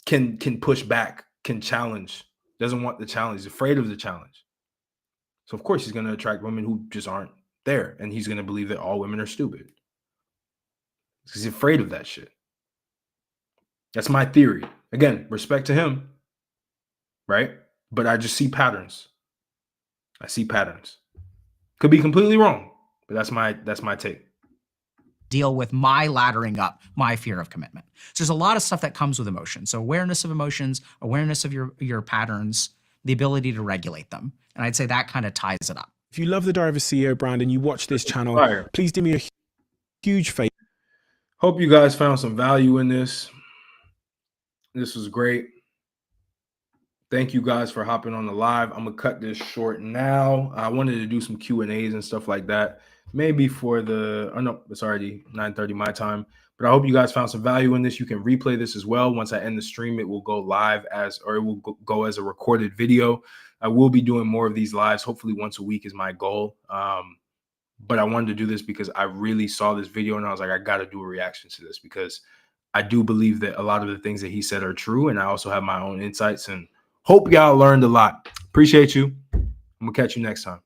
can push back, can challenge, doesn't want the challenge, he's afraid of the challenge. So of course he's going to attract women who just aren't there. And he's going to believe that all women are stupid. He's afraid of that shit. That's my theory. Again, respect to him. Right? But I just see patterns. I see patterns. Could be completely wrong, but that's my take. Deal with my laddering up, my fear of commitment. So there's a lot of stuff that comes with emotion. So awareness of emotions, awareness of your patterns, the ability to regulate them. And I'd say that kind of ties it up. If you love the Diary of a CEO brand and you watch this channel, Fire. please do me a huge favor. Hope you guys found some value in this. This was great. Thank you guys for hopping on the live. I'm gonna cut this short now. I wanted to do some Q&As and stuff like that. Maybe for the, oh no, it's already 9:30 my time. But I hope you guys found some value in this. You can replay this as well. Once I end the stream, it will go live or it will go as a recorded video. I will be doing more of these lives. Hopefully once a week is my goal. But I wanted to do this because I really saw this video and I was like, I got to do a reaction to this because I do believe that a lot of the things that he said are true. And I also have my own insights and hope y'all learned a lot. Appreciate you. I'm going to catch you next time.